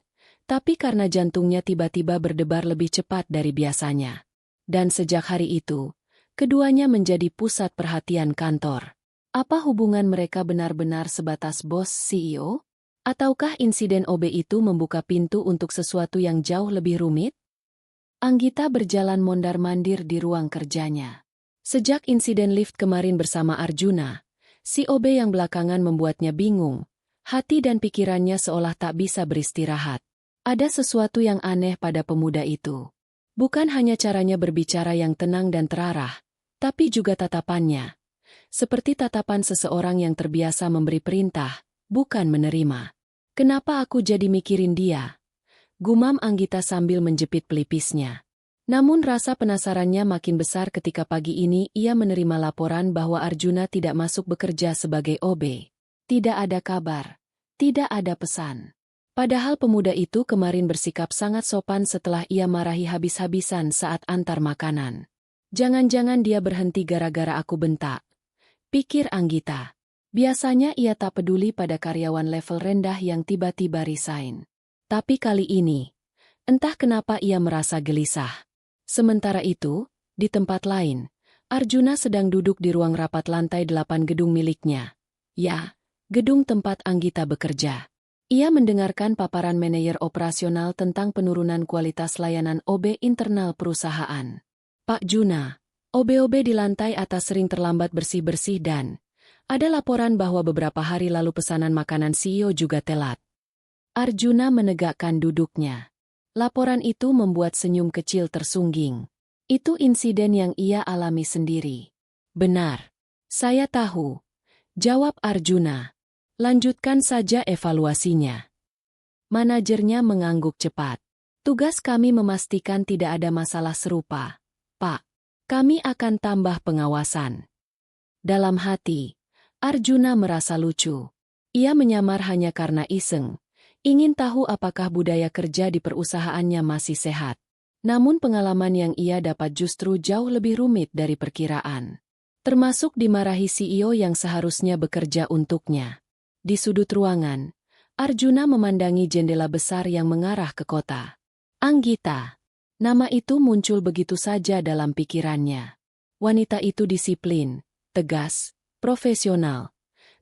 tapi karena jantungnya tiba-tiba berdebar lebih cepat dari biasanya. Dan sejak hari itu, keduanya menjadi pusat perhatian kantor. Apa hubungan mereka benar-benar sebatas bos CEO? Ataukah insiden OB itu membuka pintu untuk sesuatu yang jauh lebih rumit? Anggita berjalan mondar-mandir di ruang kerjanya. Sejak insiden lift kemarin bersama Arjuna, si OB yang belakangan membuatnya bingung. Hati dan pikirannya seolah tak bisa beristirahat. Ada sesuatu yang aneh pada pemuda itu. Bukan hanya caranya berbicara yang tenang dan terarah, tapi juga tatapannya. Seperti tatapan seseorang yang terbiasa memberi perintah, bukan menerima. Kenapa aku jadi mikirin dia? Gumam Anggita sambil menjepit pelipisnya. Namun rasa penasarannya makin besar ketika pagi ini ia menerima laporan bahwa Arjuna tidak masuk bekerja sebagai OB. Tidak ada kabar. Tidak ada pesan. Padahal pemuda itu kemarin bersikap sangat sopan setelah ia marahi habis-habisan saat antar makanan. Jangan-jangan dia berhenti gara-gara aku bentak. Pikir Anggita. Biasanya ia tak peduli pada karyawan level rendah yang tiba-tiba resign. Tapi kali ini, entah kenapa ia merasa gelisah. Sementara itu, di tempat lain, Arjuna sedang duduk di ruang rapat lantai 8 gedung miliknya. Ya, gedung tempat Anggita bekerja. Ia mendengarkan paparan manajer operasional tentang penurunan kualitas layanan OB internal perusahaan. Pak Juna, OB-OB di lantai atas sering terlambat bersih-bersih dan ada laporan bahwa beberapa hari lalu pesanan makanan CEO juga telat. Arjuna menegakkan duduknya. Laporan itu membuat senyum kecil tersungging. Itu insiden yang ia alami sendiri. Benar. Saya tahu. Jawab Arjuna. Lanjutkan saja evaluasinya. Manajernya mengangguk cepat. Tugas kami memastikan tidak ada masalah serupa. Pak, kami akan tambah pengawasan. Dalam hati, Arjuna merasa lucu. Ia menyamar hanya karena iseng. Ingin tahu apakah budaya kerja di perusahaannya masih sehat. Namun pengalaman yang ia dapat justru jauh lebih rumit dari perkiraan. Termasuk dimarahi CEO yang seharusnya bekerja untuknya. Di sudut ruangan, Arjuna memandangi jendela besar yang mengarah ke kota. Anggita. Nama itu muncul begitu saja dalam pikirannya. Wanita itu disiplin, tegas, profesional,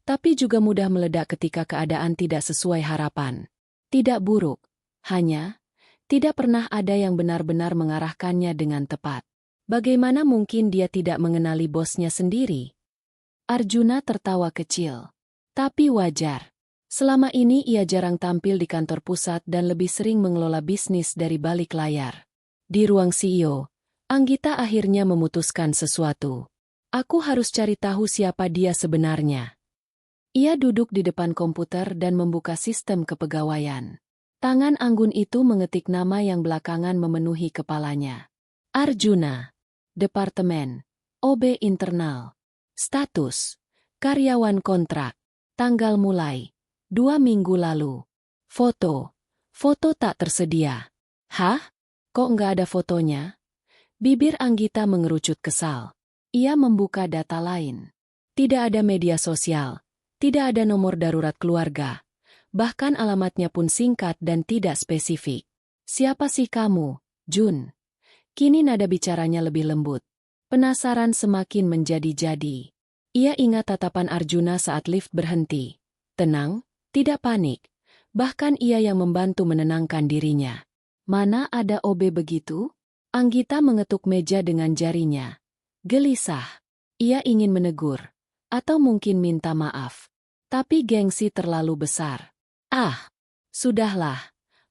tapi juga mudah meledak ketika keadaan tidak sesuai harapan. Tidak buruk, hanya tidak pernah ada yang benar-benar mengarahkannya dengan tepat. Bagaimana mungkin dia tidak mengenali bosnya sendiri? Arjuna tertawa kecil. Tapi wajar. Selama ini ia jarang tampil di kantor pusat dan lebih sering mengelola bisnis dari balik layar. Di ruang CEO, Anggita akhirnya memutuskan sesuatu. Aku harus cari tahu siapa dia sebenarnya. Ia duduk di depan komputer dan membuka sistem kepegawaian. Tangan anggun itu mengetik nama yang belakangan memenuhi kepalanya. Arjuna. Departemen. OB Internal. Status. Karyawan kontrak. Tanggal mulai. 2 minggu lalu. Foto. Foto tak tersedia. Hah? Kok nggak ada fotonya? Bibir Anggita mengerucut kesal. Ia membuka data lain. Tidak ada media sosial. Tidak ada nomor darurat keluarga. Bahkan alamatnya pun singkat dan tidak spesifik. Siapa sih kamu, Jun? Kini nada bicaranya lebih lembut. Penasaran semakin menjadi-jadi. Ia ingat tatapan Arjuna saat lift berhenti. Tenang, tidak panik. Bahkan ia yang membantu menenangkan dirinya. Mana ada OB begitu? Anggita mengetuk meja dengan jarinya. Gelisah. Ia ingin menegur. Atau mungkin minta maaf. Tapi gengsi terlalu besar. Sudahlah.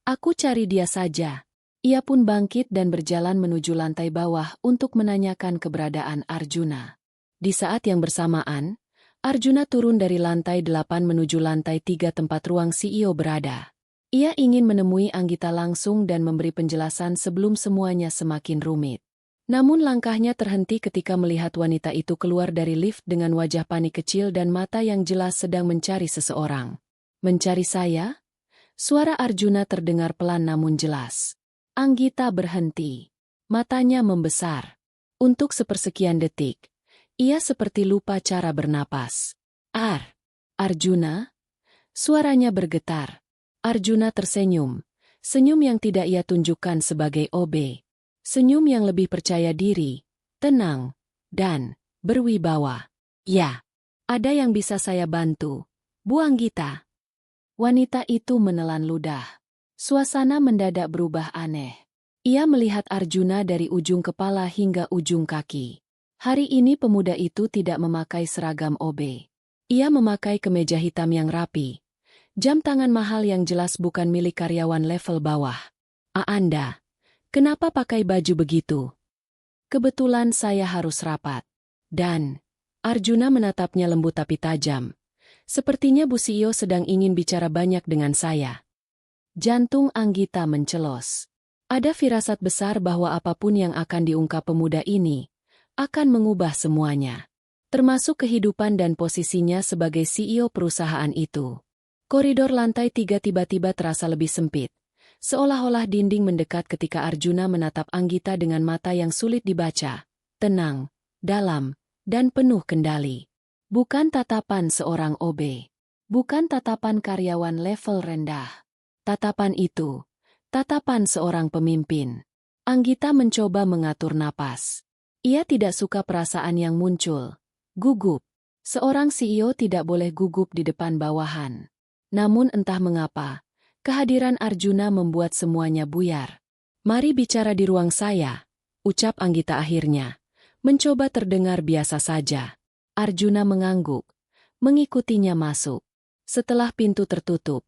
Aku cari dia saja. Ia pun bangkit dan berjalan menuju lantai bawah untuk menanyakan keberadaan Arjuna. Di saat yang bersamaan, Arjuna turun dari lantai 8 menuju lantai 3 tempat ruang CEO berada. Ia ingin menemui Anggita langsung dan memberi penjelasan sebelum semuanya semakin rumit. Namun langkahnya terhenti ketika melihat wanita itu keluar dari lift dengan wajah panik kecil dan mata yang jelas sedang mencari seseorang. Mencari saya? Suara Arjuna terdengar pelan namun jelas. Anggita berhenti. Matanya membesar. Untuk sepersekian detik, ia seperti lupa cara bernapas. Arjuna? Suaranya bergetar. Arjuna tersenyum. Senyum yang tidak ia tunjukkan sebagai OB. Senyum yang lebih percaya diri, tenang, dan berwibawa. Ya, ada yang bisa saya bantu, Bu Anggita. Wanita itu menelan ludah. Suasana mendadak berubah aneh. Ia melihat Arjuna dari ujung kepala hingga ujung kaki. Hari ini pemuda itu tidak memakai seragam OB. Ia memakai kemeja hitam yang rapi. Jam tangan mahal yang jelas bukan milik karyawan level bawah. Anda, kenapa pakai baju begitu? Kebetulan saya harus rapat. Dan, Arjuna menatapnya lembut tapi tajam. Sepertinya Bu CEO sedang ingin bicara banyak dengan saya. Jantung Anggita mencelos. Ada firasat besar bahwa apapun yang akan diungkap pemuda ini, akan mengubah semuanya. Termasuk kehidupan dan posisinya sebagai CEO perusahaan itu. Koridor lantai 3 tiba-tiba terasa lebih sempit. Seolah-olah dinding mendekat ketika Arjuna menatap Anggita dengan mata yang sulit dibaca. Tenang, dalam, dan penuh kendali. Bukan tatapan seorang OB. Bukan tatapan karyawan level rendah. Tatapan itu, tatapan seorang pemimpin. Anggita mencoba mengatur napas. Ia tidak suka perasaan yang muncul. Gugup. Seorang CEO tidak boleh gugup di depan bawahan. Namun entah mengapa, kehadiran Arjuna membuat semuanya buyar. Mari bicara di ruang saya, ucap Anggita akhirnya. Mencoba terdengar biasa saja. Arjuna mengangguk, mengikutinya masuk. Setelah pintu tertutup,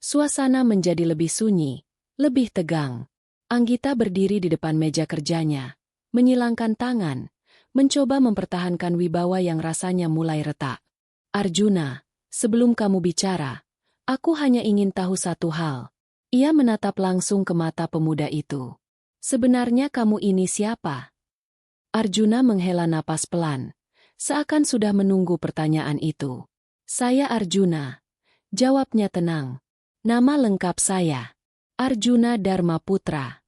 suasana menjadi lebih sunyi, lebih tegang. Anggita berdiri di depan meja kerjanya, menyilangkan tangan, mencoba mempertahankan wibawa yang rasanya mulai retak. Arjuna, sebelum kamu bicara, aku hanya ingin tahu satu hal. Ia menatap langsung ke mata pemuda itu. Sebenarnya kamu ini siapa? Arjuna menghela napas pelan, seakan sudah menunggu pertanyaan itu. Saya Arjuna. Jawabnya tenang. Nama lengkap saya, Arjuna Dharma Putra.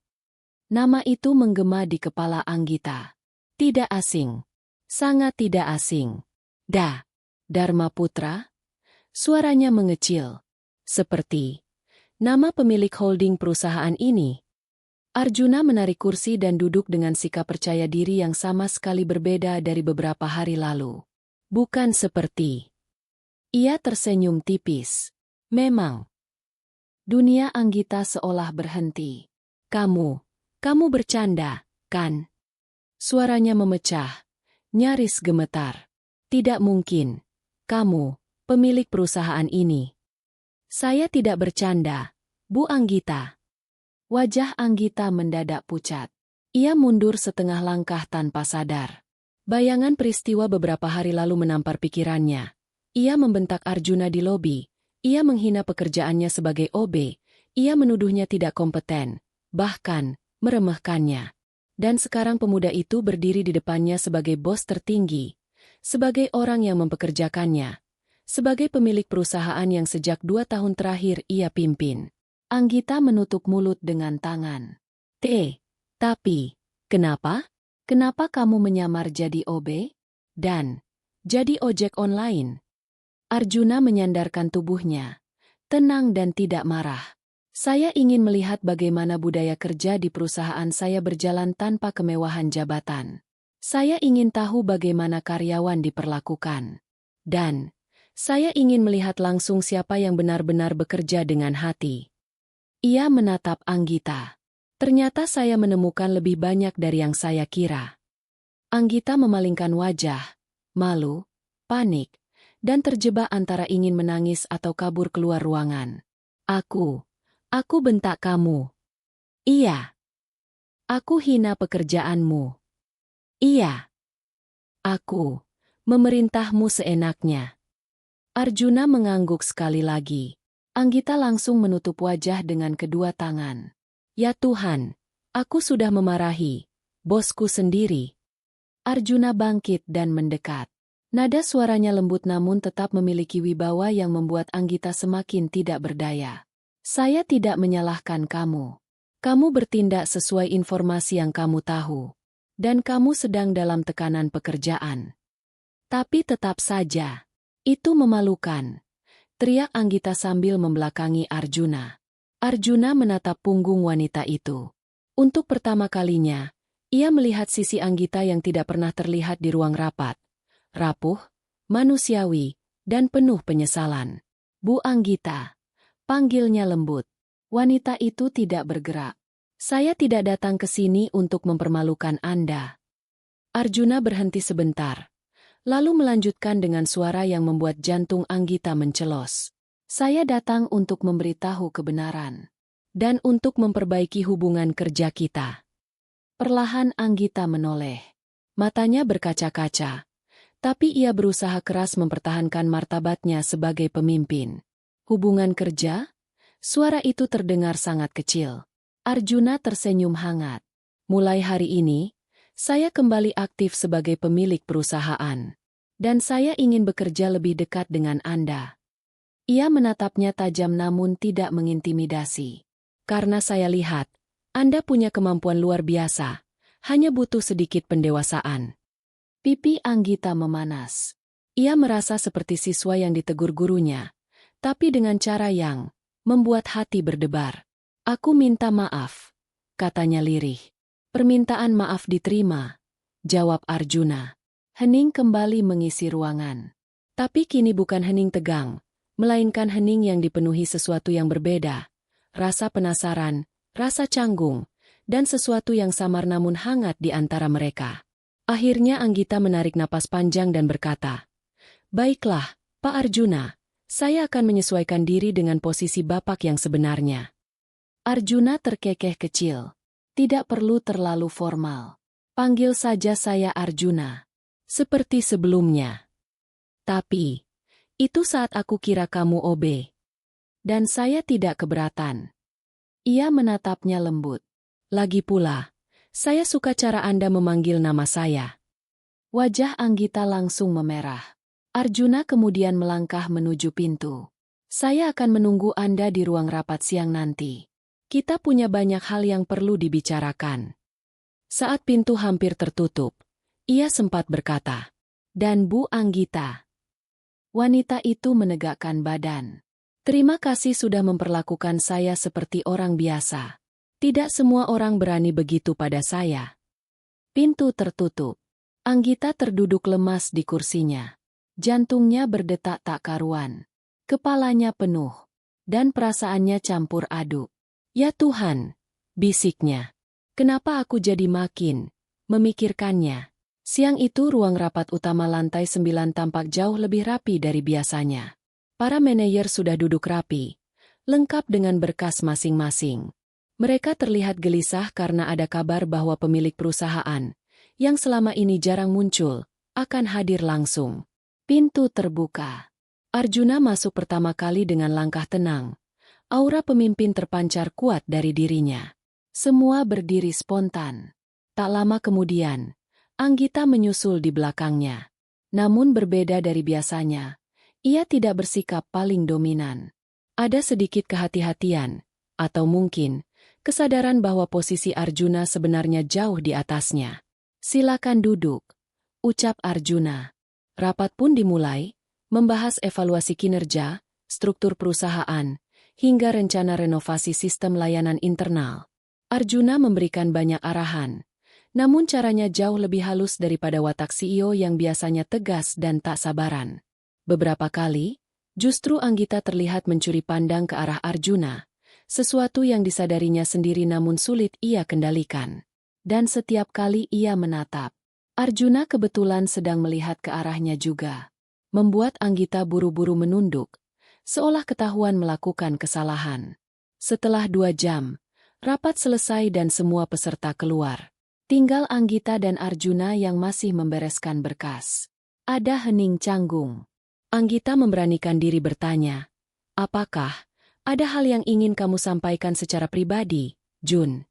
Nama itu menggema di kepala Anggita. Tidak asing. Sangat tidak asing. Dharma Putra? Suaranya mengecil. Seperti nama pemilik holding perusahaan ini. Arjuna menarik kursi dan duduk dengan sikap percaya diri yang sama sekali berbeda dari beberapa hari lalu. Bukan seperti. Ia tersenyum tipis. Memang. Dunia Anggita seolah berhenti. Kamu bercanda, kan? Suaranya memecah, nyaris gemetar. Tidak mungkin. Kamu, pemilik perusahaan ini. Saya tidak bercanda, Bu Anggita. Wajah Anggita mendadak pucat. Ia mundur setengah langkah tanpa sadar. Bayangan peristiwa beberapa hari lalu menampar pikirannya. Ia membentak Arjuna di lobi. Ia menghina pekerjaannya sebagai OB. Ia menuduhnya tidak kompeten, bahkan meremehkannya. Dan sekarang pemuda itu berdiri di depannya sebagai bos tertinggi, sebagai orang yang mempekerjakannya, sebagai pemilik perusahaan yang sejak 2 tahun terakhir ia pimpin. Anggita menutup mulut dengan tangan. Tapi, kenapa? Kenapa kamu menyamar jadi OB? Dan, jadi ojek online? Arjuna menyandarkan tubuhnya, tenang dan tidak marah. Saya ingin melihat bagaimana budaya kerja di perusahaan saya berjalan tanpa kemewahan jabatan. Saya ingin tahu bagaimana karyawan diperlakukan. Dan, saya ingin melihat langsung siapa yang benar-benar bekerja dengan hati. Ia menatap Anggita. Ternyata saya menemukan lebih banyak dari yang saya kira. Anggita memalingkan wajah, malu, panik, dan terjebak antara ingin menangis atau kabur keluar ruangan. Aku bentak kamu. Iya. Aku hina pekerjaanmu. Iya. Aku memerintahmu seenaknya. Arjuna mengangguk sekali lagi. Anggita langsung menutup wajah dengan kedua tangan. Ya Tuhan, aku sudah memarahi bosku sendiri. Arjuna bangkit dan mendekat. Nada suaranya lembut namun tetap memiliki wibawa yang membuat Anggita semakin tidak berdaya. Saya tidak menyalahkan kamu. Kamu bertindak sesuai informasi yang kamu tahu. Dan kamu sedang dalam tekanan pekerjaan. Tapi tetap saja, itu memalukan. Teriak Anggita sambil membelakangi Arjuna. Arjuna menatap punggung wanita itu. Untuk pertama kalinya, ia melihat sisi Anggita yang tidak pernah terlihat di ruang rapat. Rapuh, manusiawi, dan penuh penyesalan. Bu Anggita, panggilnya lembut. Wanita itu tidak bergerak. Saya tidak datang ke sini untuk mempermalukan Anda. Arjuna berhenti sebentar, lalu melanjutkan dengan suara yang membuat jantung Anggita mencelos. Saya datang untuk memberitahu kebenaran. Dan untuk memperbaiki hubungan kerja kita. Perlahan Anggita menoleh. Matanya berkaca-kaca. Tapi ia berusaha keras mempertahankan martabatnya sebagai pemimpin. Hubungan kerja? Suara itu terdengar sangat kecil. Arjuna tersenyum hangat. Mulai hari ini, saya kembali aktif sebagai pemilik perusahaan. Dan saya ingin bekerja lebih dekat dengan Anda. Ia menatapnya tajam namun tidak mengintimidasi. Karena saya lihat, Anda punya kemampuan luar biasa, hanya butuh sedikit pendewasaan. Pipi Anggita memanas. Ia merasa seperti siswa yang ditegur gurunya, tapi dengan cara yang membuat hati berdebar. Aku minta maaf, katanya lirih. Permintaan maaf diterima, jawab Arjuna. Hening kembali mengisi ruangan. Tapi kini bukan hening tegang, melainkan hening yang dipenuhi sesuatu yang berbeda. Rasa penasaran, rasa canggung, dan sesuatu yang samar namun hangat di antara mereka. Akhirnya Anggita menarik napas panjang dan berkata, "Baiklah, Pak Arjuna, saya akan menyesuaikan diri dengan posisi Bapak yang sebenarnya." Arjuna terkekeh kecil. Tidak perlu terlalu formal. Panggil saja saya Arjuna. Seperti sebelumnya. Tapi, itu saat aku kira kamu OB. Dan saya tidak keberatan. Ia menatapnya lembut. Lagi pula, saya suka cara Anda memanggil nama saya. Wajah Anggita langsung memerah. Arjuna kemudian melangkah menuju pintu. Saya akan menunggu Anda di ruang rapat siang nanti. Kita punya banyak hal yang perlu dibicarakan. Saat pintu hampir tertutup, ia sempat berkata, "Dan Bu Anggita." Wanita itu menegakkan badan. "Terima kasih sudah memperlakukan saya seperti orang biasa. Tidak semua orang berani begitu pada saya." Pintu tertutup. Anggita terduduk lemas di kursinya. Jantungnya berdetak tak karuan. Kepalanya penuh. Dan perasaannya campur aduk. "Ya Tuhan," bisiknya. "Kenapa aku jadi makin memikirkannya?" Siang itu ruang rapat utama lantai 9 tampak jauh lebih rapi dari biasanya. Para manajer sudah duduk rapi, lengkap dengan berkas masing-masing. Mereka terlihat gelisah karena ada kabar bahwa pemilik perusahaan, yang selama ini jarang muncul, akan hadir langsung. Pintu terbuka. Arjuna masuk pertama kali dengan langkah tenang. Aura pemimpin terpancar kuat dari dirinya. Semua berdiri spontan. Tak lama kemudian, Anggita menyusul di belakangnya. Namun berbeda dari biasanya, ia tidak bersikap paling dominan. Ada sedikit kehati-hatian, atau mungkin kesadaran bahwa posisi Arjuna sebenarnya jauh di atasnya. "Silakan duduk," ucap Arjuna. Rapat pun dimulai, membahas evaluasi kinerja, struktur perusahaan, hingga rencana renovasi sistem layanan internal. Arjuna memberikan banyak arahan, namun caranya jauh lebih halus daripada watak CEO yang biasanya tegas dan tak sabaran. Beberapa kali, justru Anggita terlihat mencuri pandang ke arah Arjuna, sesuatu yang disadarinya sendiri namun sulit ia kendalikan. Dan setiap kali ia menatap, Arjuna kebetulan sedang melihat ke arahnya juga. Membuat Anggita buru-buru menunduk, seolah ketahuan melakukan kesalahan. Setelah 2 jam, rapat selesai dan semua peserta keluar. Tinggal Anggita dan Arjuna yang masih membereskan berkas. Ada hening canggung. Anggita memberanikan diri bertanya, "Apakah ada hal yang ingin kamu sampaikan secara pribadi, Jun?"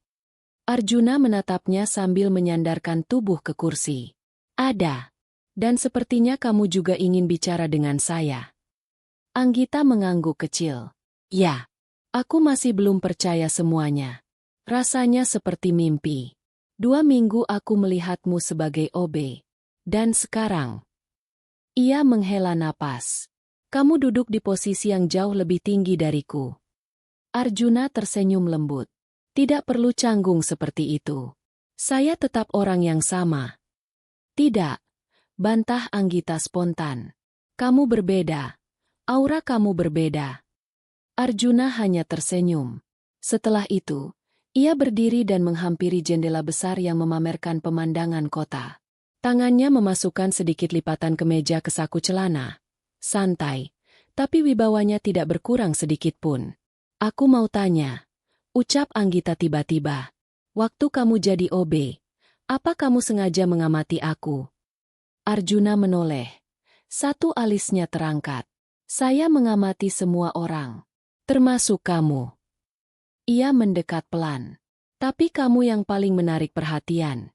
Arjuna menatapnya sambil menyandarkan tubuh ke kursi. "Ada. Dan sepertinya kamu juga ingin bicara dengan saya." Anggita mengangguk kecil. "Ya, aku masih belum percaya semuanya. Rasanya seperti mimpi. 2 minggu aku melihatmu sebagai OB. Dan sekarang..." Ia menghela napas. "Kamu duduk di posisi yang jauh lebih tinggi dariku." Arjuna tersenyum lembut. "Tidak perlu canggung seperti itu. Saya tetap orang yang sama." "Tidak," bantah Anggita spontan. "Kamu berbeda. Aura kamu berbeda." Arjuna hanya tersenyum. Setelah itu, ia berdiri dan menghampiri jendela besar yang memamerkan pemandangan kota. Tangannya memasukkan sedikit lipatan kemeja ke saku celana. Santai, tapi wibawanya tidak berkurang sedikit pun. "Aku mau tanya," ucap Anggita tiba-tiba. "Waktu kamu jadi OB, apa kamu sengaja mengamati aku?" Arjuna menoleh. Satu alisnya terangkat. "Saya mengamati semua orang, termasuk kamu." Ia mendekat pelan. "Tapi kamu yang paling menarik perhatian."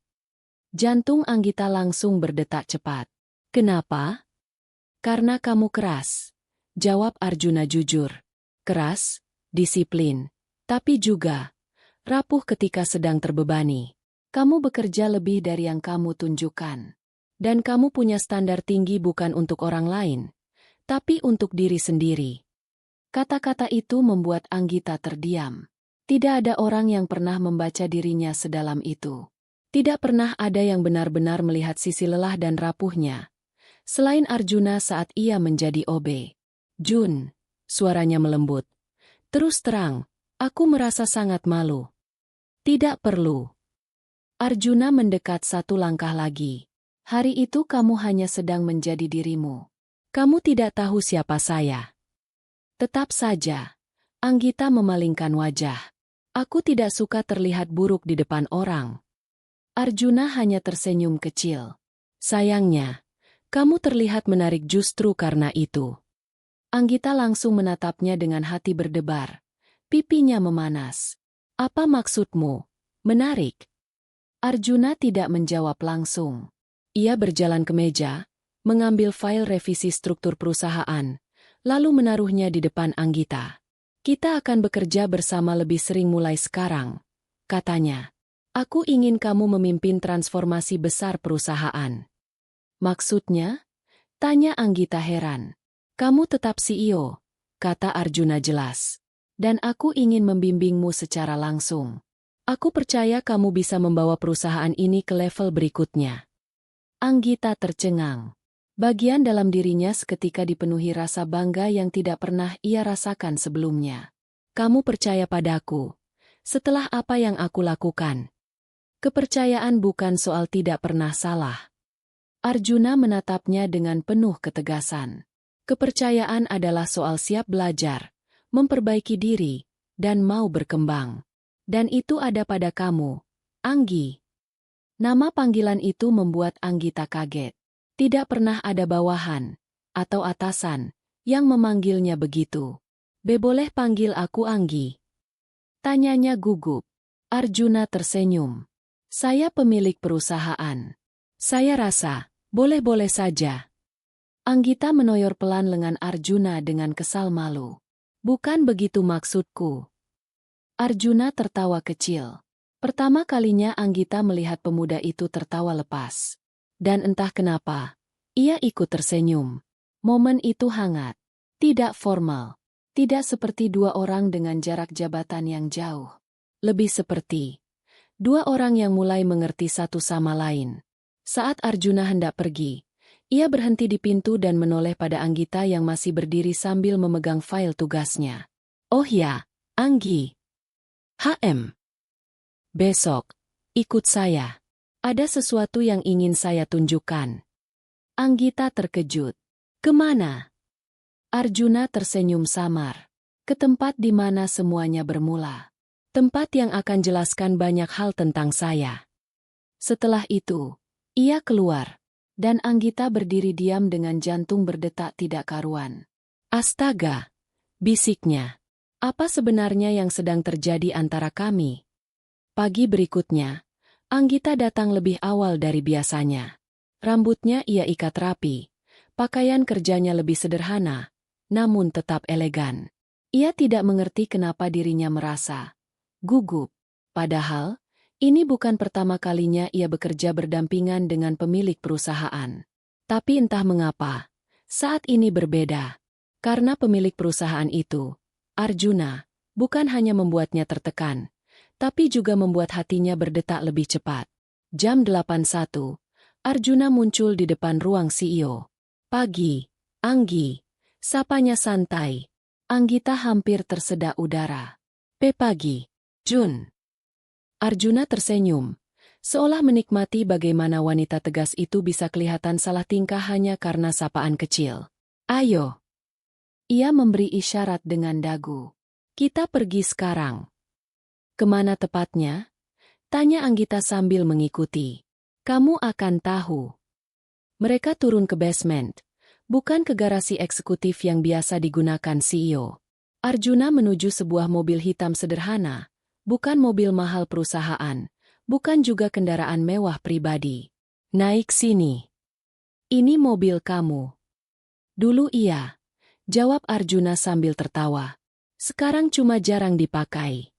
Jantung Anggita langsung berdetak cepat. "Kenapa?" "Karena kamu keras," jawab Arjuna jujur. "Keras, disiplin, tapi juga rapuh ketika sedang terbebani. Kamu bekerja lebih dari yang kamu tunjukkan. Dan kamu punya standar tinggi bukan untuk orang lain, tapi untuk diri sendiri." Kata-kata itu membuat Anggita terdiam. Tidak ada orang yang pernah membaca dirinya sedalam itu. Tidak pernah ada yang benar-benar melihat sisi lelah dan rapuhnya, selain Arjuna saat ia menjadi OB. "Jun," suaranya melembut. "Terus terang, aku merasa sangat malu." "Tidak perlu." Arjuna mendekat 1 langkah lagi. "Hari itu kamu hanya sedang menjadi dirimu. Kamu tidak tahu siapa saya." "Tetap saja." Anggita memalingkan wajah. "Aku tidak suka terlihat buruk di depan orang." Arjuna hanya tersenyum kecil. "Sayangnya, kamu terlihat menarik justru karena itu." Anggita langsung menatapnya dengan hati berdebar. Pipinya memanas. "Apa maksudmu? Menarik?" Arjuna tidak menjawab langsung. Ia berjalan ke meja, mengambil file revisi struktur perusahaan, lalu menaruhnya di depan Anggita. "Kita akan bekerja bersama lebih sering mulai sekarang," katanya. "Aku ingin kamu memimpin transformasi besar perusahaan." "Maksudnya?" tanya Anggita heran. "Kamu tetap CEO," kata Arjuna jelas. "Dan aku ingin membimbingmu secara langsung. Aku percaya kamu bisa membawa perusahaan ini ke level berikutnya." Anggita tercengang. Bagian dalam dirinya seketika dipenuhi rasa bangga yang tidak pernah ia rasakan sebelumnya. "Kamu percaya padaku setelah apa yang aku lakukan?" Kepercayaan bukan soal tidak pernah salah. Arjuna menatapnya dengan penuh ketegasan. Kepercayaan adalah soal siap belajar, memperbaiki diri, dan mau berkembang. Dan itu ada pada kamu, Anggi. Nama panggilan itu membuat Anggita kaget. Tidak pernah ada bawahan atau atasan yang memanggilnya begitu. Boleh panggil aku Anggi? Tanyanya gugup. Arjuna tersenyum. Saya pemilik perusahaan. Saya rasa, boleh-boleh saja. Anggita menoyor pelan lengan Arjuna dengan kesal malu. Bukan begitu maksudku. Arjuna tertawa kecil. Pertama kalinya Anggita melihat pemuda itu tertawa lepas. Dan entah kenapa, ia ikut tersenyum. Momen itu hangat. Tidak formal. Tidak seperti dua orang dengan jarak jabatan yang jauh. Lebih seperti dua orang yang mulai mengerti satu sama lain. Saat Arjuna hendak pergi, ia berhenti di pintu dan menoleh pada Anggita yang masih berdiri sambil memegang fail tugasnya. Oh ya, Anggi. HM. Besok, ikut saya. Ada sesuatu yang ingin saya tunjukkan. Anggita terkejut. Kemana? Arjuna tersenyum samar. Ke tempat di mana semuanya bermula. Tempat yang akan jelaskan banyak hal tentang saya. Setelah itu, ia keluar, dan Anggita berdiri diam dengan jantung berdetak tidak karuan. Astaga, bisiknya. Apa sebenarnya yang sedang terjadi antara kami? Pagi berikutnya, Anggita datang lebih awal dari biasanya. Rambutnya ia ikat rapi. Pakaian kerjanya lebih sederhana, namun tetap elegan. Ia tidak mengerti kenapa dirinya merasa gugup. Padahal, ini bukan pertama kalinya ia bekerja berdampingan dengan pemilik perusahaan. Tapi entah mengapa, saat ini berbeda. Karena pemilik perusahaan itu, Arjuna, bukan hanya membuatnya tertekan, tapi juga membuat hatinya berdetak lebih cepat. Jam 8.01, Arjuna muncul di depan ruang CEO. Pagi, Anggi. Sapanya santai. Anggita hampir tersedak udara. Pagi. Jun. Arjuna tersenyum, seolah menikmati bagaimana wanita tegas itu bisa kelihatan salah tingkah hanya karena sapaan kecil. Ayo. Ia memberi isyarat dengan dagu. Kita pergi sekarang. Kemana tepatnya? Tanya Anggita sambil mengikuti. Kamu akan tahu. Mereka turun ke basement, bukan ke garasi eksekutif yang biasa digunakan CEO. Arjuna menuju sebuah mobil hitam sederhana. Bukan mobil mahal perusahaan, bukan juga kendaraan mewah pribadi. Naik sini. Ini mobil kamu. Dulu iya, jawab Arjuna sambil tertawa. Sekarang cuma jarang dipakai.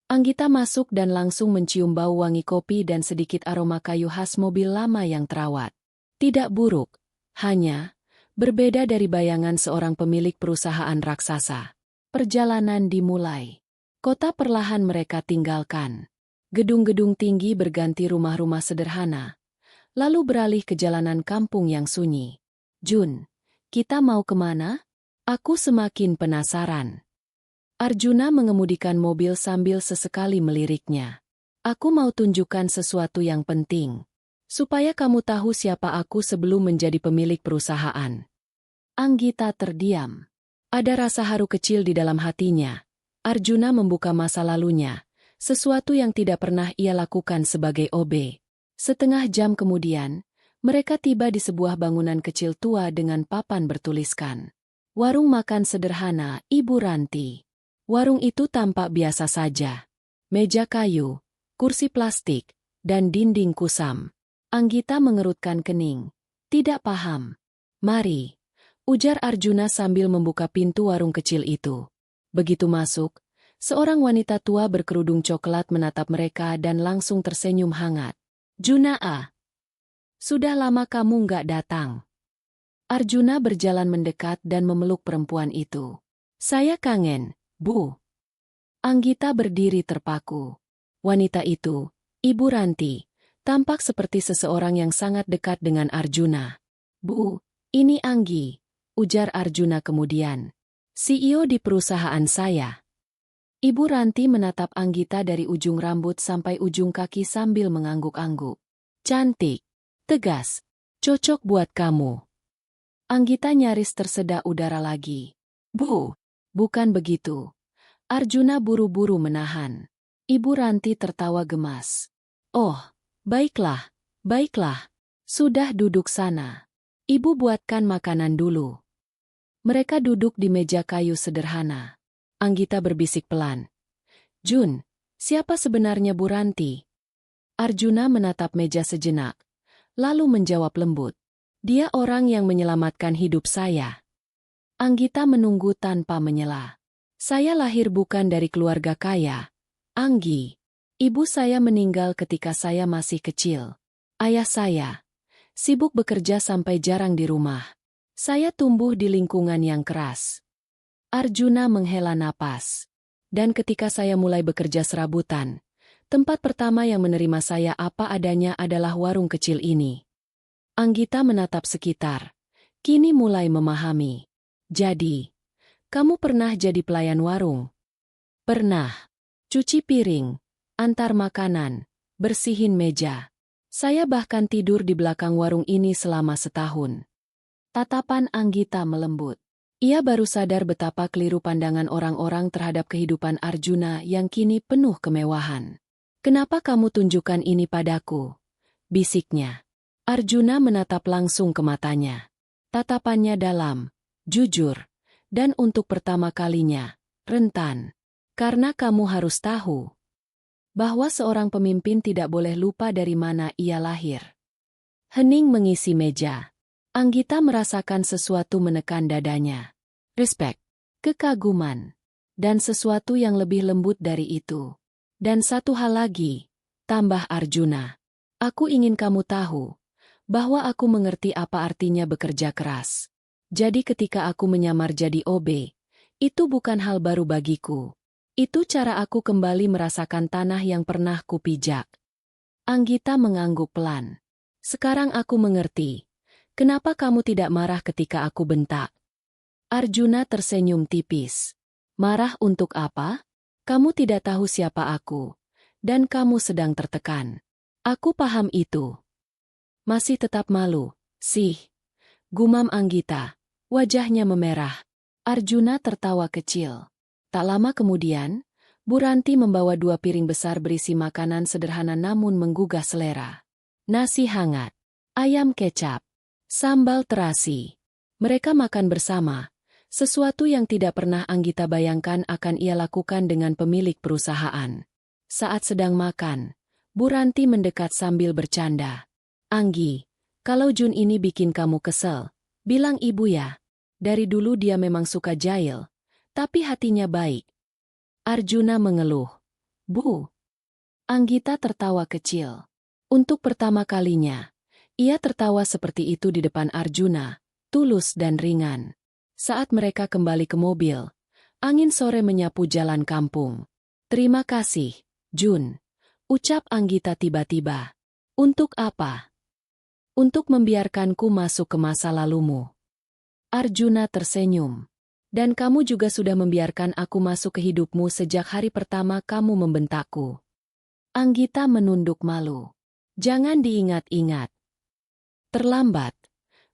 Anggita masuk dan langsung mencium bau wangi kopi dan sedikit aroma kayu khas mobil lama yang terawat. Tidak buruk, hanya berbeda dari bayangan seorang pemilik perusahaan raksasa. Perjalanan dimulai. Kota perlahan mereka tinggalkan. Gedung-gedung tinggi berganti rumah-rumah sederhana, lalu beralih ke jalanan kampung yang sunyi. Jun, kita mau kemana? Aku semakin penasaran. Arjuna mengemudikan mobil sambil sesekali meliriknya. Aku mau tunjukkan sesuatu yang penting. Supaya kamu tahu siapa aku sebelum menjadi pemilik perusahaan. Anggita terdiam. Ada rasa haru kecil di dalam hatinya. Arjuna membuka masa lalunya, sesuatu yang tidak pernah ia lakukan sebagai OB. Setengah jam kemudian, mereka tiba di sebuah bangunan kecil tua dengan papan bertuliskan Warung Makan Sederhana Ibu Ranti. Warung itu tampak biasa saja. Meja kayu, kursi plastik, dan dinding kusam. Anggita mengerutkan kening. Tidak paham. Mari, ujar Arjuna sambil membuka pintu warung kecil itu. Begitu masuk, seorang wanita tua berkerudung coklat menatap mereka dan langsung tersenyum hangat. Junaa, sudah lama kamu nggak datang. Arjuna berjalan mendekat dan memeluk perempuan itu. Saya kangen, Bu. Anggita berdiri terpaku. Wanita itu, Ibu Ranti, tampak seperti seseorang yang sangat dekat dengan Arjuna. Bu, ini Anggi, ujar Arjuna kemudian. CEO di perusahaan saya. Ibu Ranti menatap Anggita dari ujung rambut sampai ujung kaki sambil mengangguk-angguk. Cantik, tegas, cocok buat kamu. Anggita nyaris tersedak udara lagi. Bu, Bukan begitu. Arjuna buru-buru menahan. Ibu Ranti tertawa gemas. Oh, baiklah, baiklah. Sudah duduk sana. Ibu buatkan makanan dulu. Mereka duduk di meja kayu sederhana. Anggita berbisik pelan. Jun, siapa sebenarnya Bu Ranti? Arjuna menatap meja sejenak, lalu menjawab lembut. Dia orang yang menyelamatkan hidup saya. Anggita menunggu tanpa menyela. Saya lahir bukan dari keluarga kaya. Anggi, ibu saya meninggal ketika saya masih kecil. Ayah saya sibuk bekerja sampai jarang di rumah. Saya tumbuh di lingkungan yang keras. Arjuna menghela napas. Dan ketika saya mulai bekerja serabutan, tempat pertama yang menerima saya apa adanya adalah warung kecil ini. Anggita menatap sekitar. Kini mulai memahami. Jadi, kamu pernah jadi pelayan warung? Pernah. Cuci piring, antar makanan, bersihin meja. Saya bahkan tidur di belakang warung ini selama setahun. Tatapan Anggita melembut. Ia baru sadar betapa keliru pandangan orang-orang terhadap kehidupan Arjuna yang kini penuh kemewahan. Kenapa kamu tunjukkan ini padaku? Bisiknya. Arjuna menatap langsung ke matanya. Tatapannya dalam, jujur, dan untuk pertama kalinya, rentan. Karena kamu harus tahu bahwa seorang pemimpin tidak boleh lupa dari mana ia lahir. Hening mengisi meja. Anggita merasakan sesuatu menekan dadanya. Respek, kekaguman, dan sesuatu yang lebih lembut dari itu. Dan satu hal lagi, tambah Arjuna. Aku ingin kamu tahu bahwa aku mengerti apa artinya bekerja keras. Jadi ketika aku menyamar jadi OB, itu bukan hal baru bagiku. Itu cara aku kembali merasakan tanah yang pernah kupijak. Anggita mengangguk pelan. Sekarang aku mengerti. Kenapa kamu tidak marah ketika aku bentak? Arjuna tersenyum tipis. Marah untuk apa? Kamu tidak tahu siapa aku. Dan kamu sedang tertekan. Aku paham itu. Masih tetap malu, sih. Gumam Anggita. Wajahnya memerah. Arjuna tertawa kecil. Tak lama kemudian, Bu Ranti membawa 2 piring besar berisi makanan sederhana namun menggugah selera. Nasi hangat, ayam kecap, sambal terasi. Mereka makan bersama, sesuatu yang tidak pernah Anggita bayangkan akan ia lakukan dengan pemilik perusahaan. Saat sedang makan, Bu Ranti mendekat sambil bercanda. Anggi, kalau Jun ini bikin kamu kesel, bilang ibu ya. Dari dulu dia memang suka jahil. Tapi hatinya baik. Arjuna mengeluh. Bu. Anggita tertawa kecil. Untuk pertama kalinya, ia tertawa seperti itu di depan Arjuna, tulus dan ringan. Saat mereka kembali ke mobil, angin sore menyapu jalan kampung. Terima kasih, Jun. Ucap Anggita tiba-tiba. Untuk apa? Untuk membiarkanku masuk ke masa lalumu. Arjuna tersenyum. Dan kamu juga sudah membiarkan aku masuk ke hidupmu sejak hari pertama kamu membentakku. Anggita menunduk malu. Jangan diingat-ingat. Terlambat.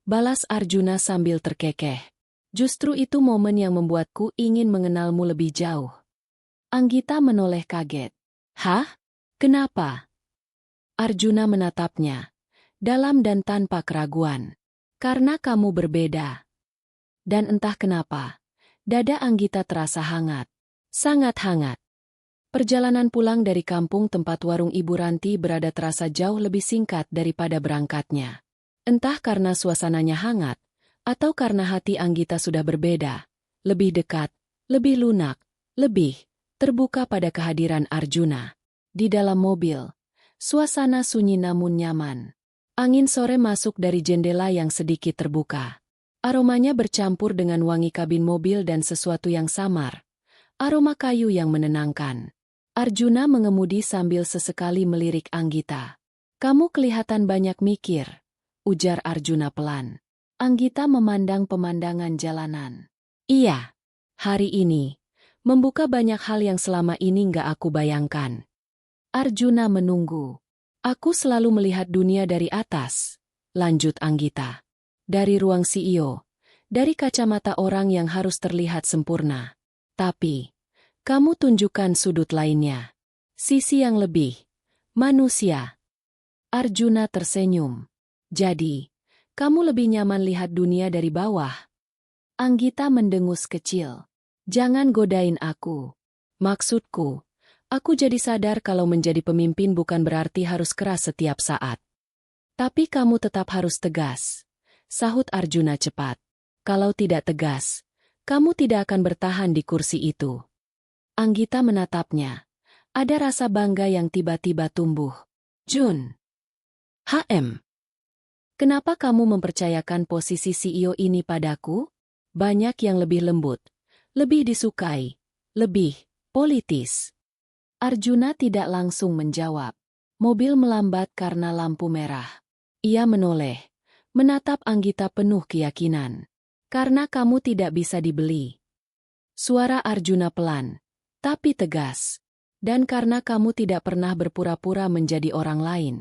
Balas Arjuna sambil terkekeh. Justru itu momen yang membuatku ingin mengenalmu lebih jauh. Anggita menoleh kaget. Hah? Kenapa? Arjuna menatapnya. Dalam dan tanpa keraguan. Karena kamu berbeda. Dan entah kenapa. Dada Anggita terasa hangat. Sangat hangat. Perjalanan pulang dari kampung tempat warung Ibu Ranti berada terasa jauh lebih singkat daripada berangkatnya. Entah karena suasananya hangat, atau karena hati Anggita sudah berbeda. Lebih dekat, lebih lunak, lebih terbuka pada kehadiran Arjuna. Di dalam mobil, suasana sunyi namun nyaman. Angin sore masuk dari jendela yang sedikit terbuka. Aromanya bercampur dengan wangi kabin mobil dan sesuatu yang samar. Aroma kayu yang menenangkan. Arjuna mengemudi sambil sesekali melirik Anggita. Kamu kelihatan banyak mikir, ujar Arjuna pelan. Anggita memandang pemandangan jalanan. Iya, hari ini, membuka banyak hal yang selama ini nggak aku bayangkan. Arjuna menunggu. Aku selalu melihat dunia dari atas, lanjut Anggita. Dari ruang CEO, dari kacamata orang yang harus terlihat sempurna. Tapi, kamu tunjukkan sudut lainnya. Sisi yang lebih manusia. Arjuna tersenyum. Jadi, kamu lebih nyaman lihat dunia dari bawah. Anggita mendengus kecil. Jangan godain aku. Maksudku, aku jadi sadar kalau menjadi pemimpin bukan berarti harus keras setiap saat. Tapi kamu tetap harus tegas. Sahut Arjuna cepat. Kalau tidak tegas, kamu tidak akan bertahan di kursi itu. Anggita menatapnya. Ada rasa bangga yang tiba-tiba tumbuh. Jun. HM. Kenapa kamu mempercayakan posisi CEO ini padaku? Banyak yang lebih lembut, lebih disukai, lebih politis. Arjuna tidak langsung menjawab. Mobil melambat karena lampu merah. Ia menoleh, menatap Anggita penuh keyakinan. Karena kamu tidak bisa dibeli. Suara Arjuna pelan, tapi tegas. Dan karena kamu tidak pernah berpura-pura menjadi orang lain.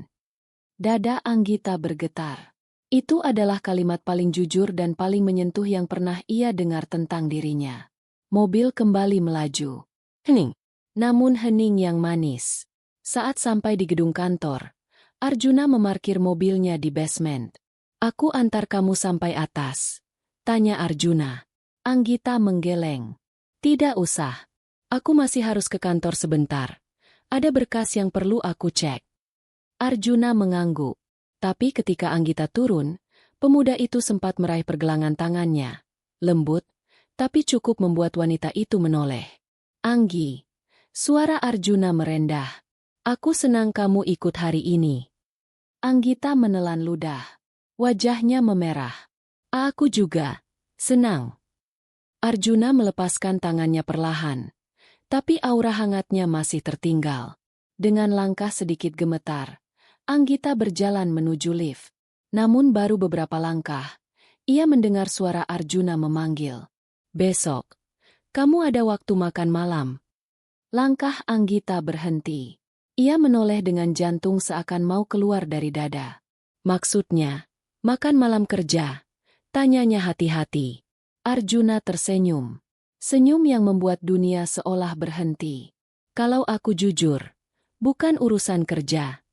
Dada Anggita bergetar. Itu adalah kalimat paling jujur dan paling menyentuh yang pernah ia dengar tentang dirinya. Mobil kembali melaju. Hening. Namun hening yang manis. Saat sampai di gedung kantor, Arjuna memarkir mobilnya di basement. Aku antar kamu sampai atas. Tanya Arjuna. Anggita menggeleng. Tidak usah. Aku masih harus ke kantor sebentar. Ada berkas yang perlu aku cek. Arjuna mengangguk. Tapi ketika Anggita turun, pemuda itu sempat meraih pergelangan tangannya. Lembut, tapi cukup membuat wanita itu menoleh. Anggi. Suara Arjuna merendah. Aku senang kamu ikut hari ini. Anggita menelan ludah. Wajahnya memerah. Aku juga. Senang. Arjuna melepaskan tangannya perlahan. Tapi aura hangatnya masih tertinggal. Dengan langkah sedikit gemetar, Anggita berjalan menuju lift. Namun baru beberapa langkah, ia mendengar suara Arjuna memanggil. Besok, kamu ada waktu makan malam. Langkah Anggita berhenti. Ia menoleh dengan jantung seakan mau keluar dari dada. Maksudnya, makan malam kerja? Tanyanya hati-hati. Arjuna tersenyum. Senyum yang membuat dunia seolah berhenti. Kalau aku jujur, bukan urusan kerja.